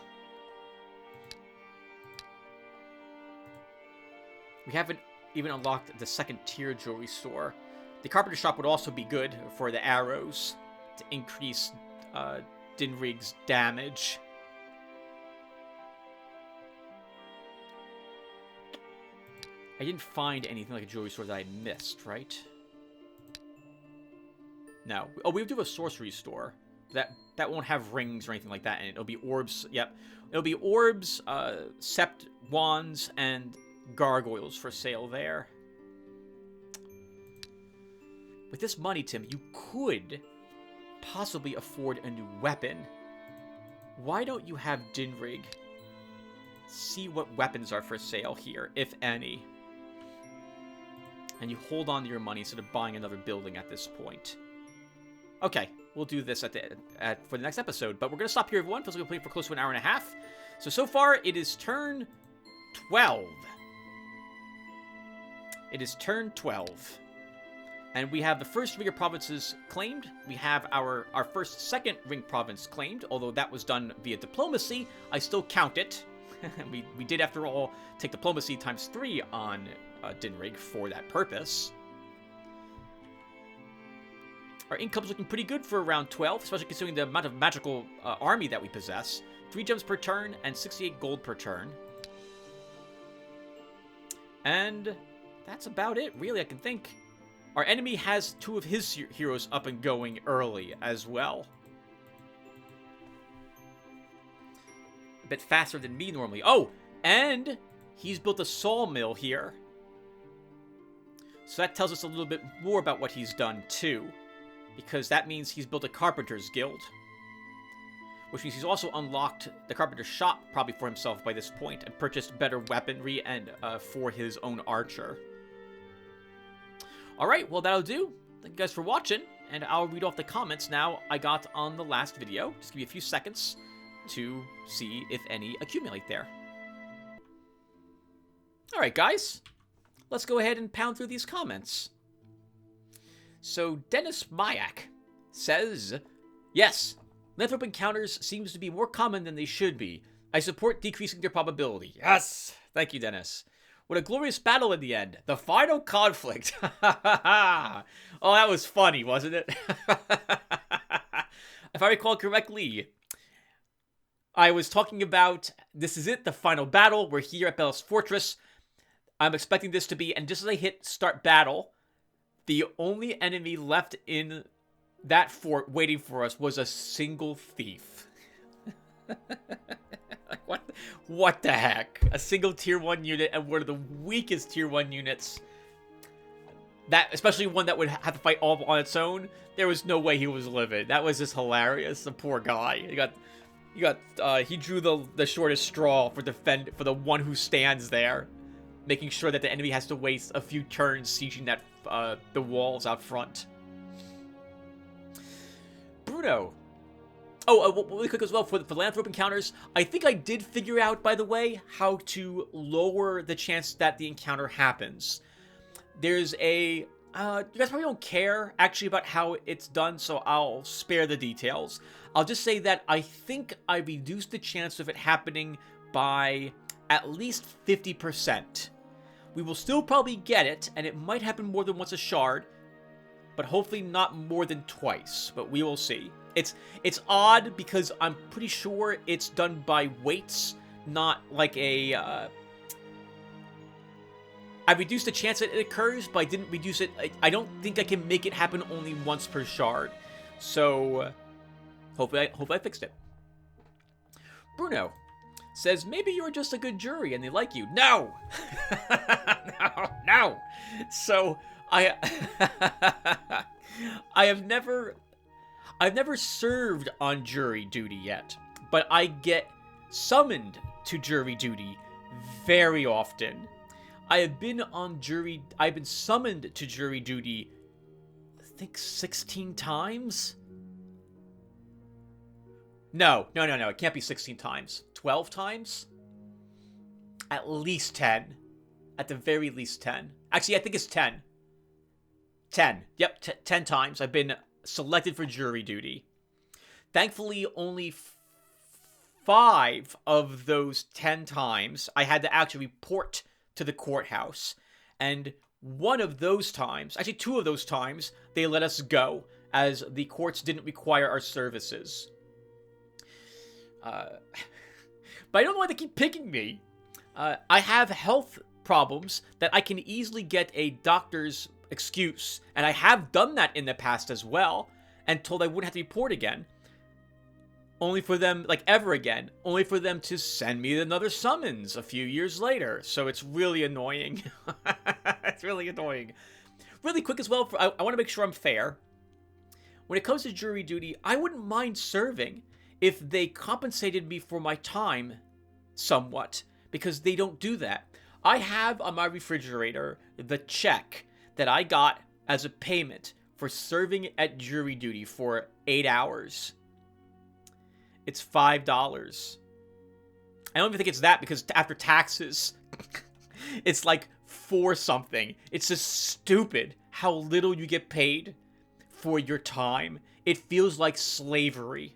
We haven't even unlocked the 2nd tier jewelry store. The carpenter shop would also be good for the arrows to increase Dinrig's damage. I didn't find anything like a jewelry store that I missed, right? No. Oh, we do have a sorcery store. That won't have rings or anything like that in it. It'll be orbs. Yep. It'll be orbs, sept wands, and gargoyles for sale there. With this money, Tim, you could possibly afford a new weapon. Why don't you have Dinrig see what weapons are for sale here, if any? And you hold on to your money instead of buying another building at this point. Okay, we'll do this for the next episode. But we're going to stop here, everyone, because we've been playing for close to an hour and a half. So far, it is turn 12. It is turn 12. And we have the first ring of provinces claimed. We have our second ring province claimed, although that was done via diplomacy. I still count it. we did, after all, take diplomacy times 3 on Dinrig for that purpose. Our income's looking pretty good for round 12, especially considering the amount of magical army that we possess. 3 gems per turn and 68 gold per turn. And that's about it, really, I can think. Our enemy has 2 of his heroes up and going early as well. A bit faster than me normally. Oh, and he's built a sawmill here. So that tells us a little bit more about what he's done, too. Because that means he's built a carpenter's guild. Which means he's also unlocked the carpenter's shop, probably for himself by this point, and purchased better weaponry and for his own archer. Alright, well, that'll do. Thank you guys for watching, and I'll read off the comments now I got on the last video. Just give me a few seconds to see if any accumulate there. Alright, guys. Let's go ahead and pound through these comments. So, Dennis Mayak says, yes, Lycanthrope encounters seems to be more common than they should be. I support decreasing their probability. Yes! Thank you, Dennis. What a glorious battle in the end. The final conflict. Oh, that was funny, wasn't it? If I recall correctly, I was talking about, this is it, the final battle. We're here at Bel's Fortress. I'm expecting this to be, and just as I hit start battle, the only enemy left in that fort waiting for us was a single thief. What the heck? A single tier 1 unit and one of the weakest tier 1 units. That, especially one that would have to fight all on its own. There was no way he was living. That was just hilarious. The poor guy. He drew the shortest straw for the one who stands there, making sure that the enemy has to waste a few turns sieging that the walls out front. Bruno. Oh, really quick as well, for the Lycanthrope encounters, I think I did figure out, by the way, how to lower the chance that the encounter happens. There's a... you guys probably don't care, actually, about how it's done, so I'll spare the details. I'll just say that I think I reduced the chance of it happening by at least 50%. We will still probably get it, and it might happen more than once a shard, but hopefully not more than twice, but we will see. It's odd because I'm pretty sure it's done by weights, not like a... I reduced the chance that it occurs, but I didn't reduce it... I don't think I can make it happen only once per shard. So, Hopefully I fixed it. Bruno says, maybe you're just a good jury and they like you. No! No! So, I've never served on jury duty yet, but I get summoned to jury duty very often. I've been summoned to jury duty, I think 16 times? No, it can't be 16 times. 12 times? At least 10. At the very least 10. Actually, I think it's 10. 10. Yep, 10 times I've been selected for jury duty. Thankfully, only 5 of those 10 times I had to actually report to the courthouse. And one of those times, actually 2 of those times, they let us go, as the courts didn't require our services. But I don't know why they keep picking me. I have health problems that I can easily get a doctor's excuse, and I have done that in the past as well, and told I wouldn't have to report again. Only for them, only for them to send me another summons a few years later. So it's really annoying. It's really annoying. Really quick as well, I want to make sure I'm fair. When it comes to jury duty, I wouldn't mind serving if they compensated me for my time somewhat, because they don't do that. I have on my refrigerator the check that I got as a payment for serving at jury duty for 8 hours. It's $5. I don't even think it's that, because after taxes, it's like 4 something. It's just stupid how little you get paid for your time. It feels like slavery.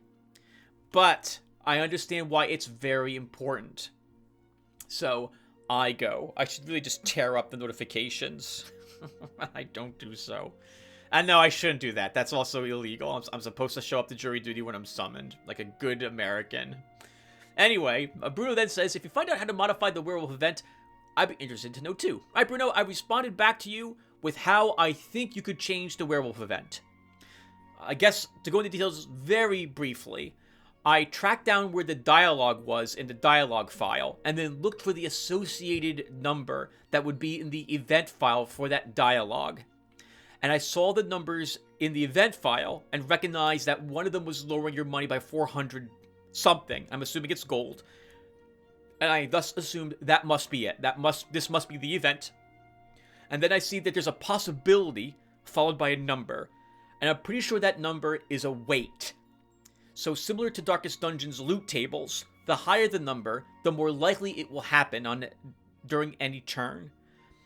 But I understand why it's very important. So I go. I should really just tear up the notifications. I don't do so. And no, I shouldn't do that. That's also illegal. I'm supposed to show up to jury duty when I'm summoned, like a good American. Anyway, Bruno then says, if you find out how to modify the werewolf event, I'd be interested to know too. Alright, Bruno, I responded back to you with how I think you could change the werewolf event. I guess, to go into details very briefly, I tracked down where the dialogue was in the dialogue file, and then looked for the associated number that would be in the event file for that dialogue. And I saw the numbers in the event file, and recognized that one of them was lowering your money by 400 something. I'm assuming it's gold. And I thus assumed that must be it. This must be the event. And then I see that there's a possibility followed by a number. And I'm pretty sure that number is a weight. So similar to Darkest Dungeon's loot tables, the higher the number, the more likely it will happen during any turn.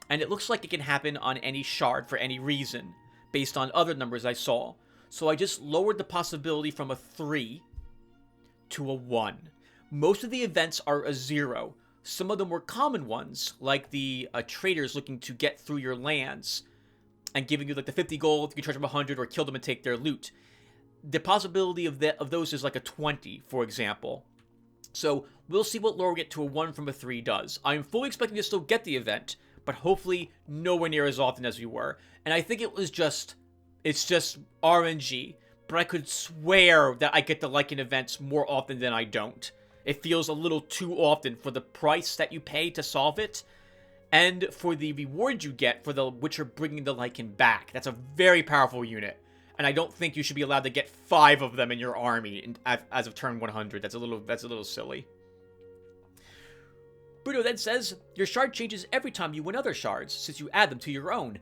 And it looks like it can happen on any shard for any reason, based on other numbers I saw. So I just lowered the possibility from a 3 to a 1. Most of the events are a 0. Some of them were common ones, like the traders looking to get through your lands and giving you like the 50 gold, you can charge them 100 or kill them and take their loot. The possibility of those is like a 20, for example. So we'll see what lowering it to a 1 from a 3 does. I'm fully expecting to still get the event, but hopefully nowhere near as often as we were. And I think it's just RNG, but I could swear that I get the Lycan events more often than I don't. It feels a little too often for the price that you pay to solve it, and for the reward you get for the Witcher bringing the Lycan back. That's a very powerful unit. And I don't think you should be allowed to get 5 of them in your army as of turn 100. That's a little silly. Bruno then says, your shard changes every time you win other shards, since you add them to your own.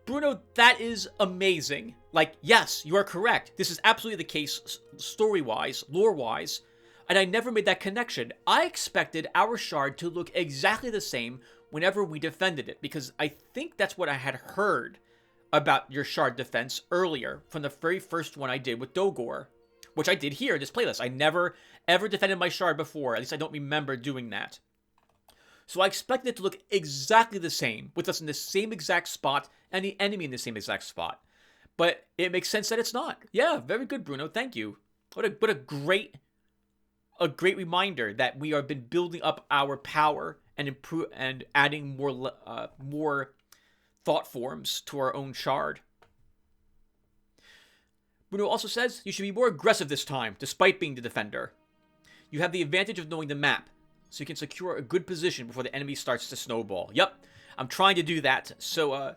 Bruno, that is amazing. Like, yes, you are correct. This is absolutely the case story-wise, lore-wise, and I never made that connection. I expected our shard to look exactly the same whenever we defended it, because I think that's what I had heard about your shard defense earlier from the very first one I did with Dogor, which I did here in this playlist. I never ever defended my shard before. At least I don't remember doing that. So I expected it to look exactly the same, with us in the same exact spot and the enemy in the same exact spot. But it makes sense that it's not. Yeah, very good, Bruno. Thank you. What a great reminder that we have been building up our power and adding more thought forms to our own shard. Bruno also says, you should be more aggressive this time, despite being the defender. You have the advantage of knowing the map, so you can secure a good position before the enemy starts to snowball. Yep, I'm trying to do that. So,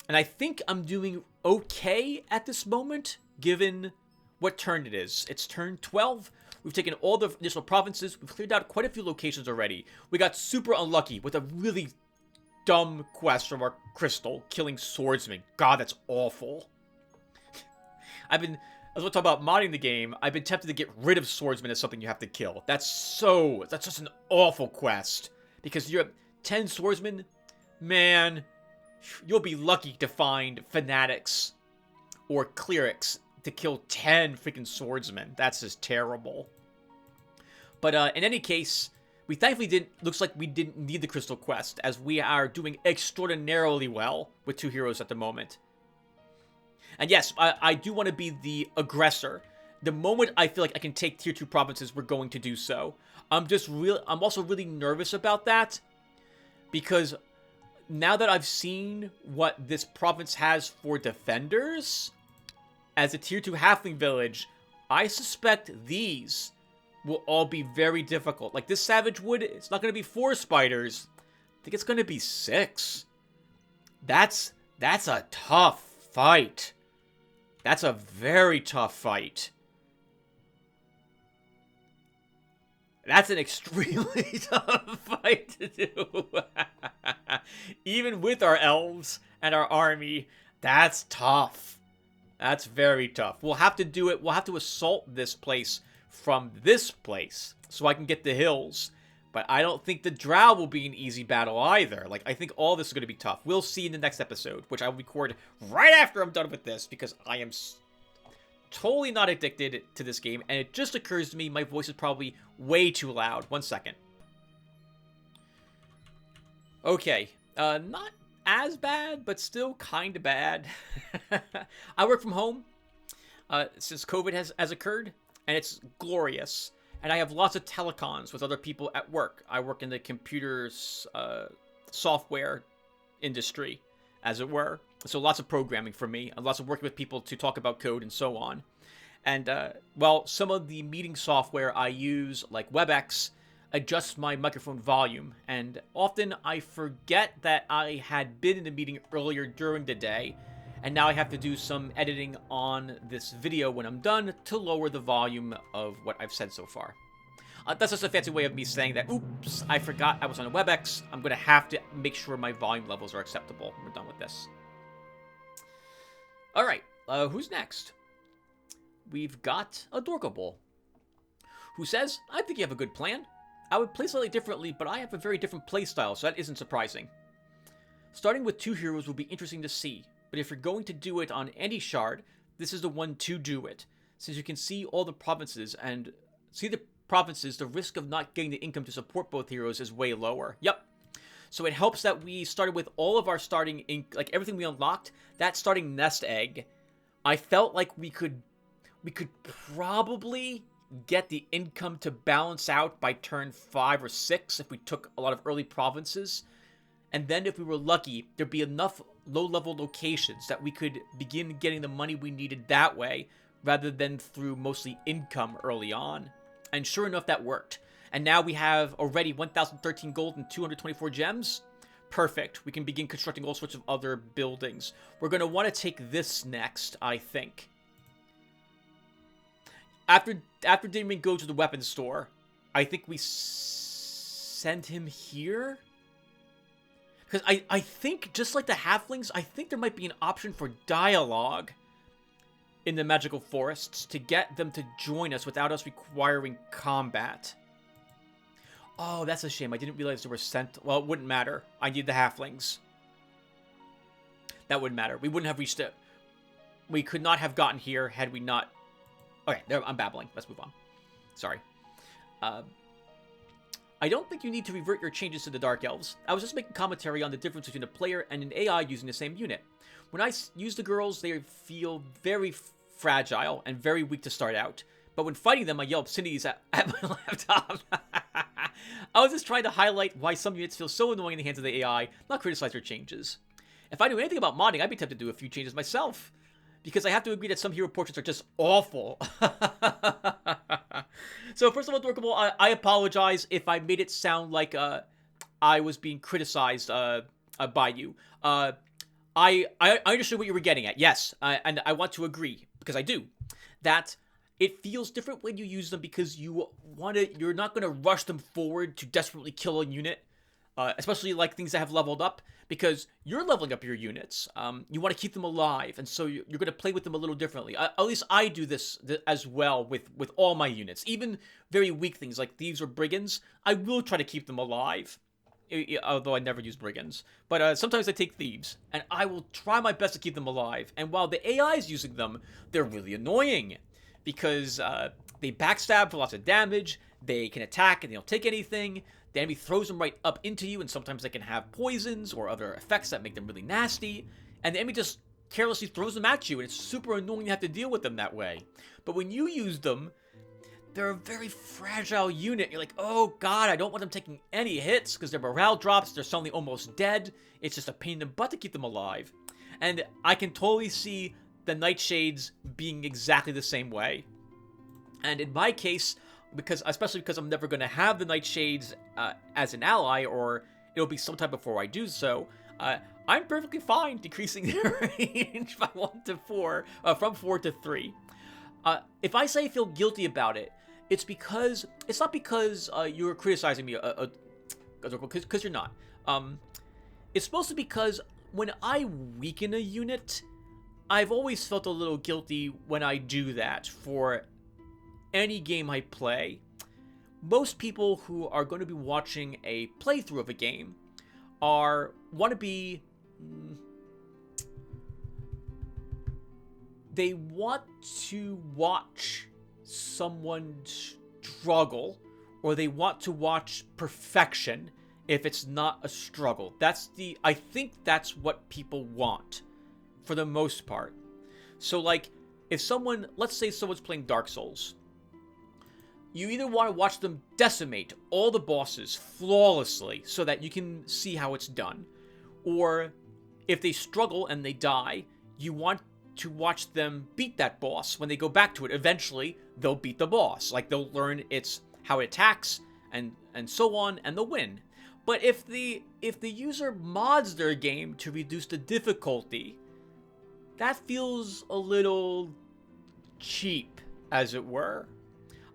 and I think I'm doing okay at this moment, given what turn it is. It's turn 12. We've taken all the initial provinces. We've cleared out quite a few locations already. We got super unlucky with a really dumb quest from our crystal, killing swordsmen. God, that's awful. As we'll talk about modding the game, I've been tempted to get rid of swordsmen as something you have to kill. That's just an awful quest. Because you're 10 swordsmen, man, you'll be lucky to find fanatics or clerics to kill 10 freaking swordsmen. That's just terrible. But in any case, we thankfully looks like we didn't need the crystal quest, as we are doing extraordinarily well with 2 heroes at the moment. And yes, I do want to be the aggressor. The moment I feel like I can take tier 2 provinces, we're going to do so. I'm also really nervous about that, because now that I've seen what this province has for defenders, as a tier 2 halfling village, I suspect these will all be very difficult. Like this Savage Wood, it's not going to be 4 spiders. I think it's going to be 6. That's a tough fight. That's a very tough fight. That's an extremely tough fight to do. Even with our elves and our army, that's tough. That's very tough. We'll have to do it. We'll have to assault this place from this place so I can get the hills. But I don't think the drow will be an easy battle either. Like, I think all this is going to be tough. We'll see in the next episode, which I'll record right after I'm done with this, because I am totally not addicted to this game. And it just occurs to me my voice is probably way too loud. 1 second. Okay. Not as bad, but still kind of bad. I work from home since COVID has occurred, and it's glorious. And I have lots of telecons with other people at work. I work in the computers software industry, as it were. So lots of programming for me, and lots of working with people to talk about code and so on. And, well, some of the meeting software I use, like WebEx, adjusts my microphone volume. And often I forget that I had been in the meeting earlier during the day, and now I have to do some editing on this video when I'm done to lower the volume of what I've said so far. That's just a fancy way of me saying that, oops, I forgot I was on a WebEx. I'm going to have to make sure my volume levels are acceptable when we're done with this. Alright, who's next? We've got Adorable, who says, I think you have a good plan. I would play slightly differently, but I have a very different playstyle, so that isn't surprising. Starting with 2 heroes will be interesting to see, but if you're going to do it on any shard, this is the one to do it. Since you can see all the provinces, the risk of not getting the income to support both heroes is way lower. Yep. So it helps that we started with all of our starting, like everything we unlocked, that starting nest egg. I felt like we could probably get the income to balance out by turn 5 or 6 if we took a lot of early provinces. And then if we were lucky, there'd be enough low-level locations that we could begin getting the money we needed that way, rather than through mostly income early on. And sure enough, that worked. And now we have already 1,013 gold and 224 gems. Perfect. We can begin constructing all sorts of other buildings. We're going to want to take this next, I think. After Damien goes to the weapons store, I think we send him here. Because I think, just like the halflings, I think there might be an option for dialogue in the magical forests to get them to join us without us requiring combat. Oh, that's a shame. I didn't realize they were sent. Well, it wouldn't matter. I need the halflings. That wouldn't matter. We wouldn't have reached it. We could not have gotten here had we not... Okay, there, I'm babbling. Let's move on. Sorry. I don't think you need to revert your changes to the Dark Elves. I was just making commentary on the difference between a player and an AI using the same unit. When I use the girls, they feel very fragile and very weak to start out. But when fighting them, I yell obscenities at my laptop. I was just trying to highlight why some units feel so annoying in the hands of the AI, not criticize their changes. If I knew anything about modding, I'd be tempted to do a few changes myself. because I have to agree that some hero portraits are just awful. So first of all, Dorkable, I apologize if I made it sound like I was being criticized by you. I understood what you were getting at, yes, and I want to agree, because I do, that it feels different when you use them because you're not going to rush them forward to desperately kill a unit, especially like things that have leveled up, because you're leveling up your units. You want to keep them alive, and so you're going to play with them a little differently. At least I do this as well with all my units. Even very weak things like thieves or brigands, I will try to keep them alive, although I never use brigands. But sometimes I take thieves, and I will try my best to keep them alive. And while the AI is using them, they're really annoying, because they backstab for lots of damage, they can attack and they don't take anything, the enemy throws them right up into you, and sometimes they can have poisons or other effects that make them really nasty, and the enemy just carelessly throws them at you, and it's super annoying to have to deal with them that way. But when you use them, they're a very fragile unit. You're like, oh god, I don't want them taking any hits, because their morale drops, they're suddenly almost dead. It's just a pain in the butt to keep them alive. And I can totally see the Nightshades being exactly the same way. And in my case, especially because I'm never going to have the Nightshades as an ally, or it'll be sometime before I do so, I'm perfectly fine decreasing their range by 1 to 4, from 4 to 3. If I say I feel guilty about it, it's not because you're criticizing me, because you're not. It's mostly because when I weaken a unit, I've always felt a little guilty when I do that for any game I play. Most people who are going to be watching a playthrough of a game they want to watch someone struggle, or they want to watch perfection if it's not a struggle. I think that's what people want, for the most part. So like, let's say someone's playing Dark Souls, you either want to watch them decimate all the bosses flawlessly so that you can see how it's done, or if they struggle and they die, you want to watch them beat that boss. When they go back to it, eventually they'll beat the boss. Like, they'll learn how it attacks and so on, and they'll win. But if the user mods their game to reduce the difficulty, that feels a little cheap, as it were.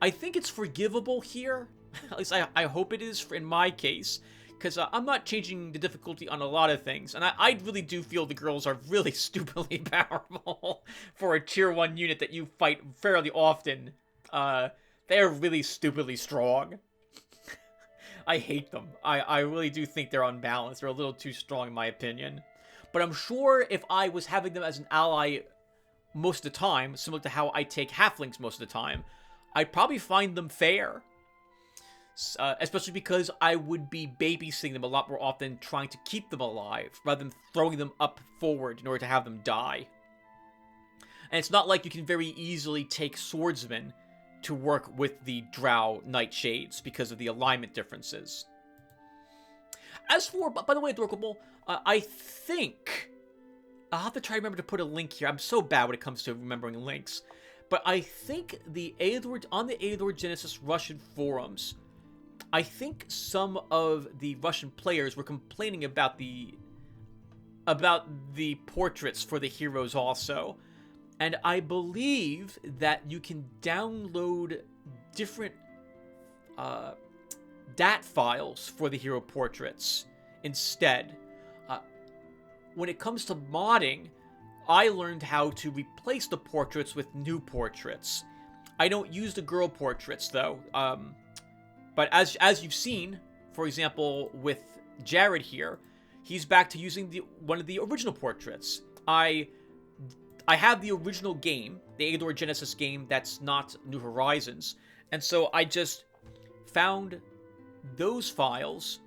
I think it's forgivable here. At least I hope it is in my case, because I'm not changing the difficulty on a lot of things, and I really do feel the girls are really stupidly powerful for a tier 1 unit that you fight fairly often. They're really stupidly strong. I hate them. I really do think they're unbalanced. They're a little too strong in my opinion. But I'm sure if I was having them as an ally most of the time, similar to how I take halflings most of the time, I'd probably find them fair. Especially because I would be babysitting them a lot more often, trying to keep them alive, rather than throwing them up forward in order to have them die. And it's not like you can very easily take swordsmen to work with the Drow Nightshades because of the alignment differences. As for, by the way, Dorkable, I think I'll have to try to remember to put a link here. I'm so bad when it comes to remembering links. But I think on the Eador Genesis Russian forums, I think some of the Russian players were complaining about the portraits for the heroes also. And I believe that you can download different DAT files for the hero portraits instead. When it comes to modding, I learned how to replace the portraits with new portraits. I don't use the girl portraits though. But as you've seen, for example, with Jared here, he's back to using one of the original portraits. I have the original game, the Eador Genesis game that's not New Horizons, and so I just found those files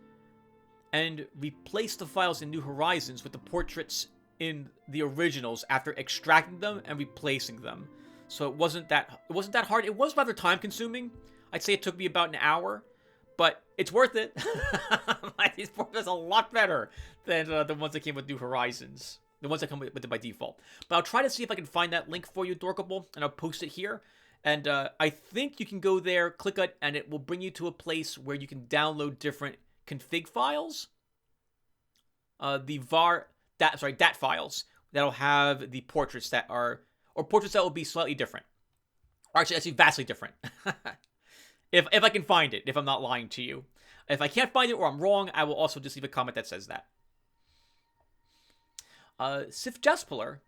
and replaced the files in New Horizons with the portraits in the originals after extracting them and replacing them. So it wasn't that hard. It was rather time consuming. I'd say it took me about an hour, but it's worth it. These portraits are a lot better than the ones that came with New Horizons. The ones that come with it by default. But I'll try to see if I can find that link for you, Dorkable, and I'll post it here. And I think you can go there, click it, and it will bring you to a place where you can download different config files. Dat files that'll have the portraits that are, or portraits that will be slightly different. Or actually vastly different. if I can find it, if I'm not lying to you. If I can't find it or I'm wrong, I will also just leave a comment that says that. Sif Jaspeler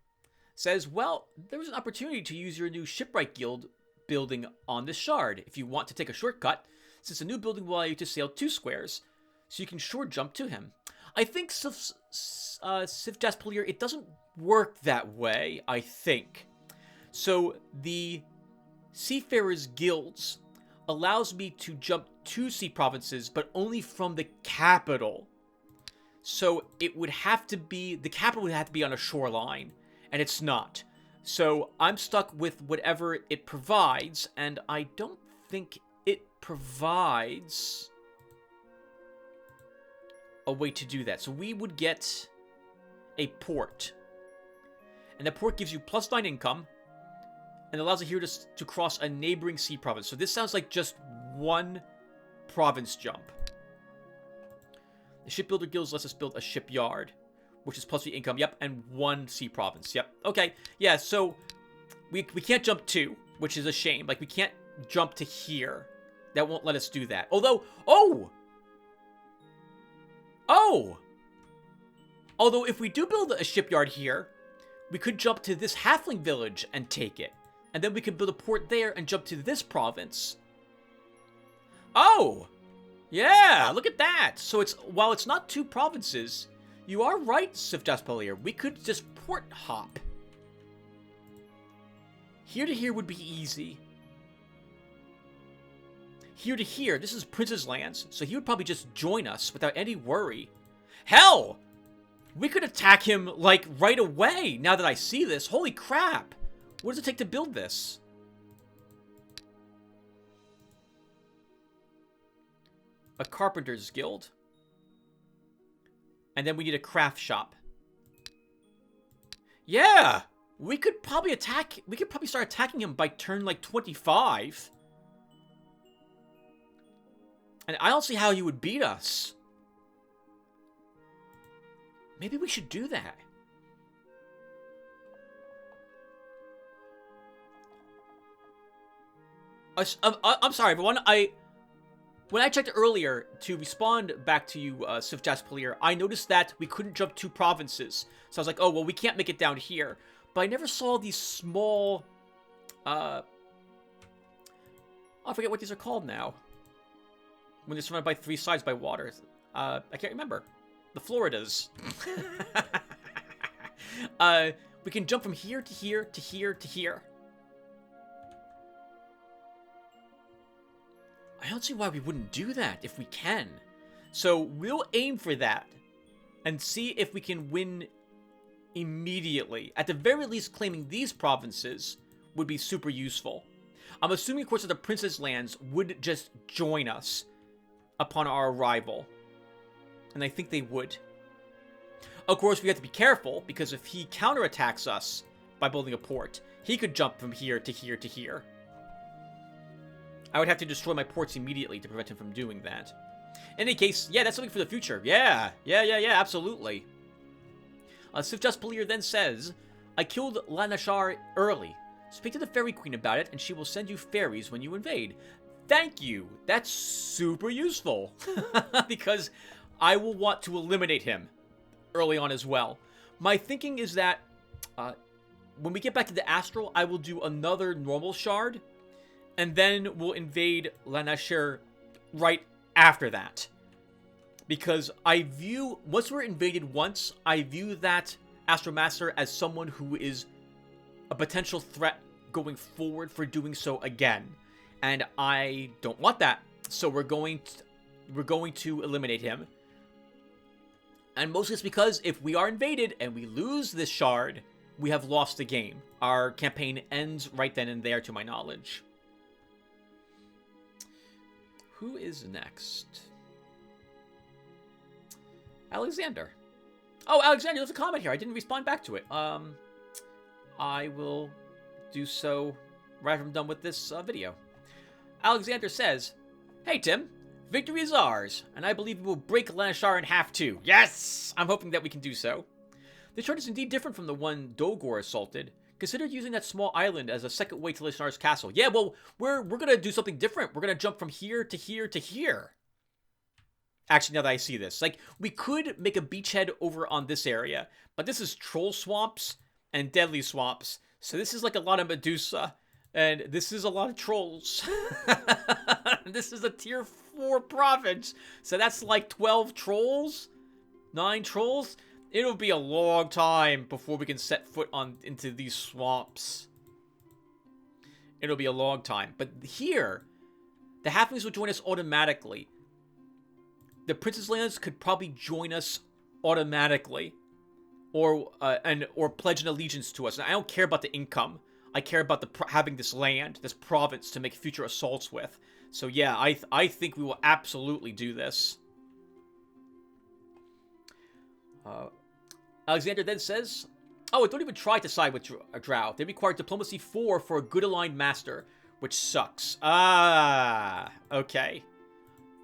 says, well, there was an opportunity to use your new Shipwright Guild building on this shard. If you want to take a shortcut, since the new building will allow you to sail 2 squares, so you can short jump to him. I think, Sif Jaspeler, it doesn't work that way, I think. So, the Seafarers Guilds allows me to jump to sea provinces, but only from the capital. So it would have to be, the capital would have to be on a shoreline, and it's not. So I'm stuck with whatever it provides, and I don't think it provides a way to do that. So we would get a port, and the port gives you +9 income, and allows a hero to cross a neighboring sea province. So this sounds like just one province jump. The Shipbuilder Guilds lets us build a shipyard, which is +3 income, yep, and 1 sea province, yep. Okay, yeah, so we can't jump 2, which is a shame. Like, we can't jump to here. That won't let us do that. Although, although if we do build a shipyard here, we could jump to this halfling village and take it. And then we could build a port there and jump to this province. Oh! Yeah, look at that. So while it's not 2 provinces, you are right, Sif Jaspeler. We could just port hop. Here to here would be easy. Here to here, this is Prince's Lands, so he would probably just join us without any worry. Hell! We could attack him, like, right away, now that I see this. Holy crap! What does it take to build this? A carpenter's guild. And then we need a craft shop. Yeah! We could probably start attacking him by turn, like, 25. And I don't see how he would beat us. Maybe we should do that. I'm sorry, everyone. When I checked earlier to respond back to you, Sif Jaspeler, I noticed that we couldn't jump 2 provinces. So I was like, oh, well, we can't make it down here. But I never saw these small, I forget what these are called now. When they're surrounded by 3 sides by water. I can't remember. The Floridas. We can jump from here to here to here to here. I don't see why we wouldn't do that if we can. So we'll aim for that and see if we can win immediately. At the very least, claiming these provinces would be super useful. I'm assuming, of course, that the Prince's Lands would just join us upon our arrival. And I think they would. Of course, we have to be careful, because if he counterattacks us by building a port, he could jump from here to here to here. I would have to destroy my ports immediately to prevent him from doing that. In any case, yeah, that's something for the future. Yeah, absolutely. Sif Jaspeler then says, I killed Lanashar early. Speak to the Fairy Queen about it, and she will send you fairies when you invade. Thank you. That's super useful. Because I will want to eliminate him early on as well. My thinking is that when we get back to the Astral, I will do another normal shard. And then we'll invade Lanashar right after that. Because I view, once we're invaded once, I view that Astral Master as someone who is a potential threat going forward for doing so again. And I don't want that. So we're going to eliminate him. And mostly it's because if we are invaded and we lose this shard, we have lost the game. Our campaign ends right then and there, to my knowledge. Who is next? Alexander. Oh, Alexander, there's a comment here. I didn't respond back to it. I will do so right after I'm done with this video. Alexander says, "Hey, Tim. Victory is ours, and I believe we will break Lanashar in half too. Yes! I'm hoping that we can do so. The chart is indeed different from the one Dogor assaulted. Consider using that small island as a second way to Lanashar's castle. Yeah, well, we're gonna do something different. We're gonna jump from here to here to here. Actually, now that I see this, like, we could make a beachhead over on this area, but this is troll swamps and deadly swamps. So this is like a lot of Medusa, and this is a lot of trolls. This is a tier 4 province, so that's like 12 trolls, 9 trolls. It'll be a long time before we can set foot into these swamps. It'll be a long time. But here, the halflings will join us automatically. The Prince's Lands could probably join us automatically, or pledge an allegiance to us. And I don't care about the income. I care about having this land, this province, to make future assaults with. So yeah, I think we will absolutely do this. Alexander then says, "Oh, don't even try to side with Drow. They require diplomacy 4 for a good aligned master, which sucks." Ah, okay.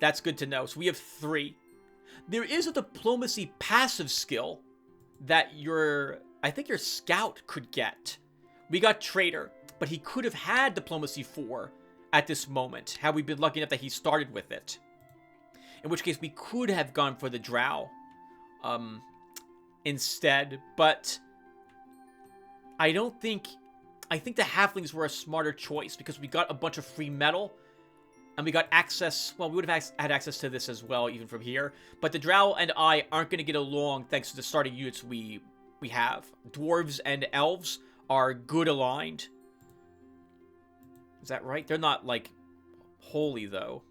That's good to know. So we have 3. There is a diplomacy passive skill that I think your scout could get. We got Trader, but he could have had diplomacy 4 at this moment, had we been lucky enough that he started with it. In which case we could have gone for the Drow instead, but I think the halflings were a smarter choice because we got a bunch of free metal. And we got access, well, we would have had access to this as well, even from here. But the Drow and I aren't going to get along thanks to the starting units we have. Dwarves and Elves are good aligned. Is that right? They're not, like, holy, though.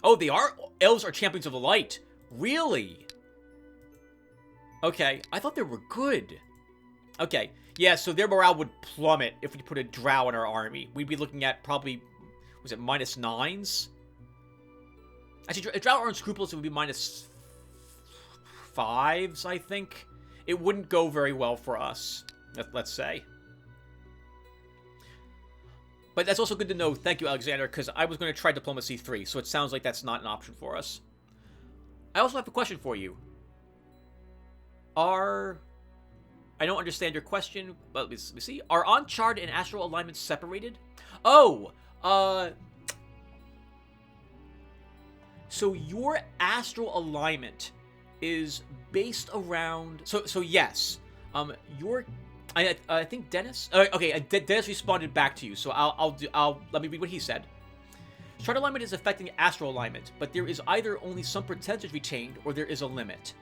Oh, they are? Elves are champions of the light. Really? Okay, I thought they were good. Okay, yeah, so their morale would plummet if we put a Drow in our army. We'd be looking at probably... Was it -9s? Actually, if Drow aren't scrupulous, it would be -5s, I think. It wouldn't go very well for us, let's say. But that's also good to know. Thank you, Alexander, because I was going to try Diplomacy 3, so it sounds like that's not an option for us. I also have a question for you. I don't understand your question, but let me see. Are Uncharted and Astral Alignment separated? Oh! So your Astral Alignment is based around... So yes. I think Dennis... okay, Dennis responded back to you, so let me read what he said. Chart alignment is affecting Astral Alignment, but there is either only some percentage retained, or there is a limit.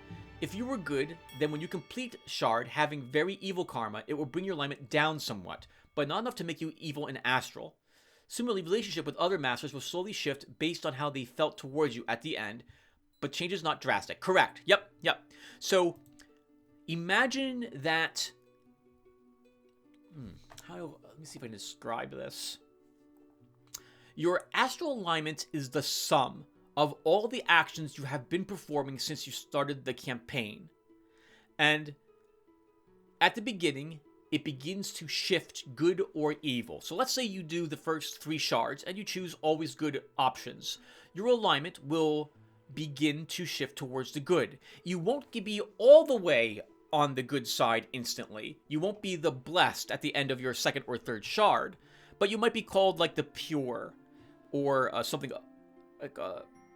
If you were good, then when you complete Shard, having very evil karma, it will bring your alignment down somewhat, but not enough to make you evil in Astral. Similarly, relationship with other masters will slowly shift based on how they felt towards you at the end, but change is not drastic. Correct. Yep. So, imagine that... let me see if I can describe this. Your Astral Alignment is the sum of all the actions you have been performing since you started the campaign. And at the beginning... it begins to shift good or evil. So let's say you do the first 3 shards and you choose always good options. Your alignment will begin to shift towards the good. You won't be all the way on the good side instantly. You won't be the blessed at the end of your 2nd or 3rd shard, but you might be called like the pure or something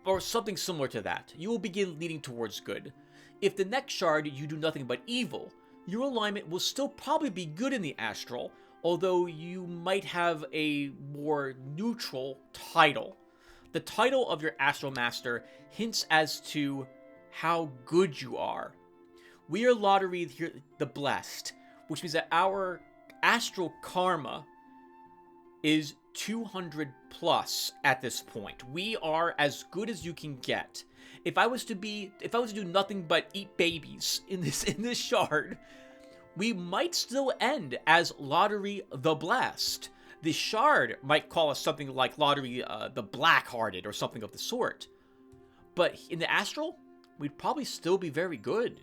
or something similar to that. You will begin leaning towards good. If the next shard you do nothing but evil, your alignment will still probably be good in the Astral, although you might have a more neutral title. The title of your Astral Master hints as to how good you are. We are Lotaeri here, the Blessed, which means that our Astral Karma is 200 plus at this point. We are as good as you can get. If I was to do nothing but eat babies in this shard, we might still end as Lotaeri the Blessed. The shard might call us something like Lotaeri the Black-Hearted or something of the sort. But in the Astral, we'd probably still be very good.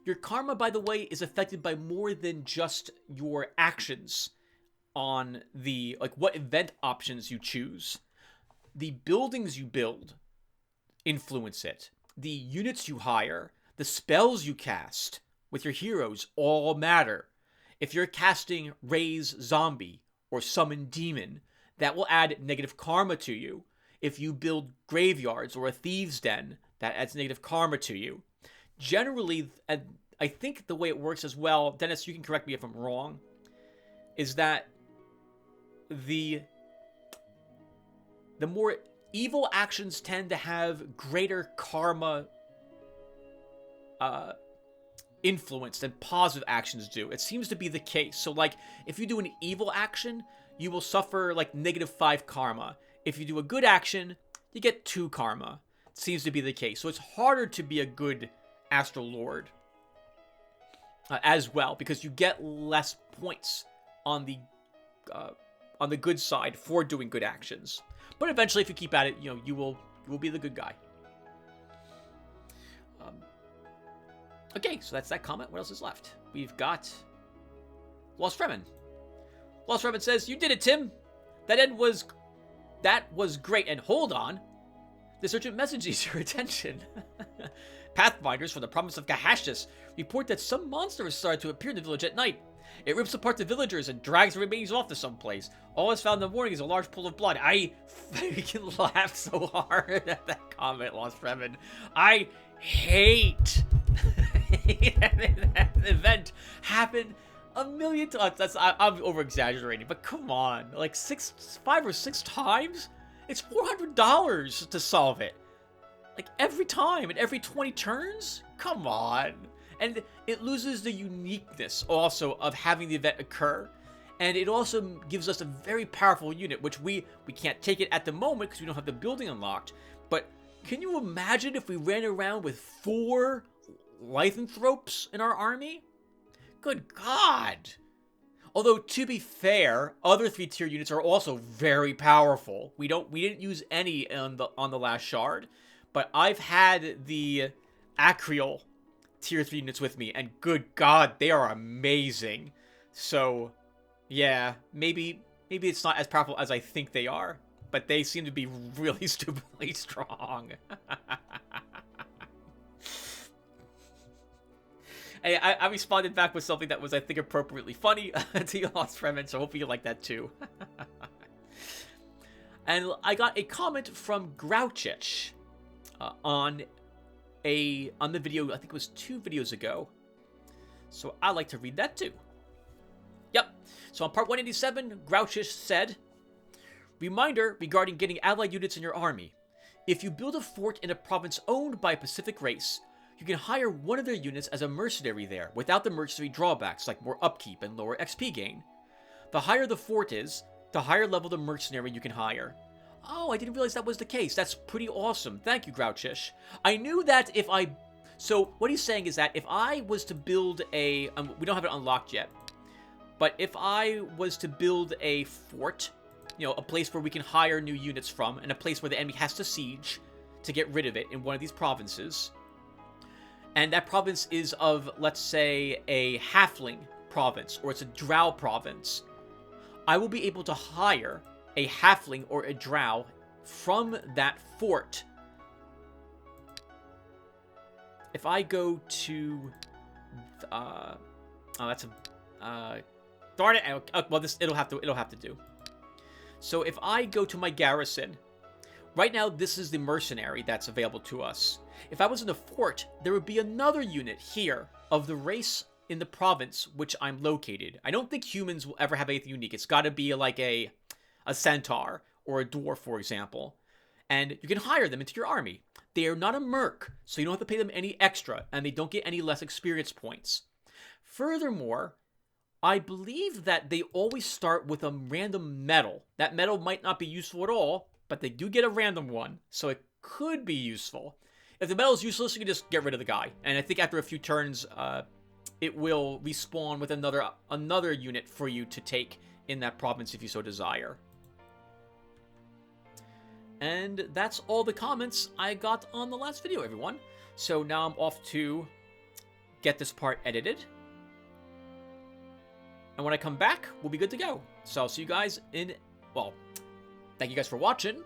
Your karma, by the way, is affected by more than just your actions on the, like, what event options you choose. The buildings you build influence it. The units you hire, the spells you cast with your heroes all matter. If you're casting Raise Zombie or Summon Demon, that will add negative karma to you. If you build graveyards or a thieves' den, that adds negative karma to you. Generally, I think the way it works as well, Dennis, you can correct me if I'm wrong, is that the more evil actions tend to have greater karma influence than positive actions do. It seems to be the case. So, like, if you do an evil action, you will suffer, like, -5 karma. If you do a good action, you get 2 karma. It seems to be the case. So it's harder to be a good Astral Lord as well, because you get less points on the good side for doing good actions. But eventually, if you keep at it, you will be the good guy. Okay, so that's that comment. What else is left? We've got Lost Fremen. Lost Fremen says, "You did it, Tim. That was great. And hold on, this urgent message needs your attention. Pathfinders from the province of Gahashtis report that some monster has started to appear in the village at night. It rips apart the villagers and drags the remains off to someplace. All is found in the morning is a large pool of blood." I freaking laughed so hard at that comment, Lost Fremen. I hate that event happened a million times. I'm over-exaggerating, but come on. Like 5 or 6 times? It's $400 to solve it. Like every time, and every 20 turns? Come on. And it loses the uniqueness also of having the event occur. And it also gives us a very powerful unit, which we can't take it at the moment because we don't have the building unlocked. But can you imagine if we ran around with 4 lycanthropes in our army? Good God. Although, to be fair, other 3-tier units are also very powerful. We didn't use any on the last shard, but I've had the Acreal tier 3 units with me, and good God, they are amazing. So, yeah, maybe it's not as powerful as I think they are, but they seem to be really stupidly strong. I responded back with something that was, I think, appropriately funny to you, Lost Fremen, so hopefully you like that too. And I got a comment from Grouchich on the video, I think it was 2 videos ago. So I'd like to read that too. Yep. So on part 187, Grouchich said, "Reminder regarding getting allied units in your army. If you build a fort in a province owned by a Pacific race, you can hire one of their units as a mercenary there, without the mercenary drawbacks like more upkeep and lower XP gain. The higher the fort is, the higher level the mercenary you can hire." Oh, I didn't realize that was the case. That's pretty awesome. Thank you, Grouchish. I knew that if I... So, what he's saying is that if I was to build a... we don't have it unlocked yet. But if I was to build a fort, a place where we can hire new units from, and a place where the enemy has to siege to get rid of it in one of these provinces, and that province is of, let's say, a halfling province, or it's a drow province, I will be able to hire a halfling or a drow from that fort. If I go to... oh, that's a... darn it! Well, it'll have to do. So if I go to my garrison, right now this is the mercenary that's available to us. If I was in the fort, there would be another unit here of the race in the province which I'm located. I don't think humans will ever have anything unique. It's got to be like a centaur or a dwarf, for example. And you can hire them into your army. They are not a merc, so you don't have to pay them any extra, and they don't get any less experience points. Furthermore, I believe that they always start with a random medal. That medal might not be useful at all, but they do get a random one, so it could be useful. If the medal is useless, you can just get rid of the guy. And I think after a few turns, it will respawn with another unit for you to take in that province if you so desire. And that's all the comments I got on the last video, everyone. So now I'm off to get this part edited. And when I come back, we'll be good to go. So I'll see you guys in, well, thank you guys for watching.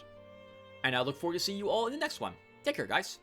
And I look forward to seeing you all in the next one. Take care, guys.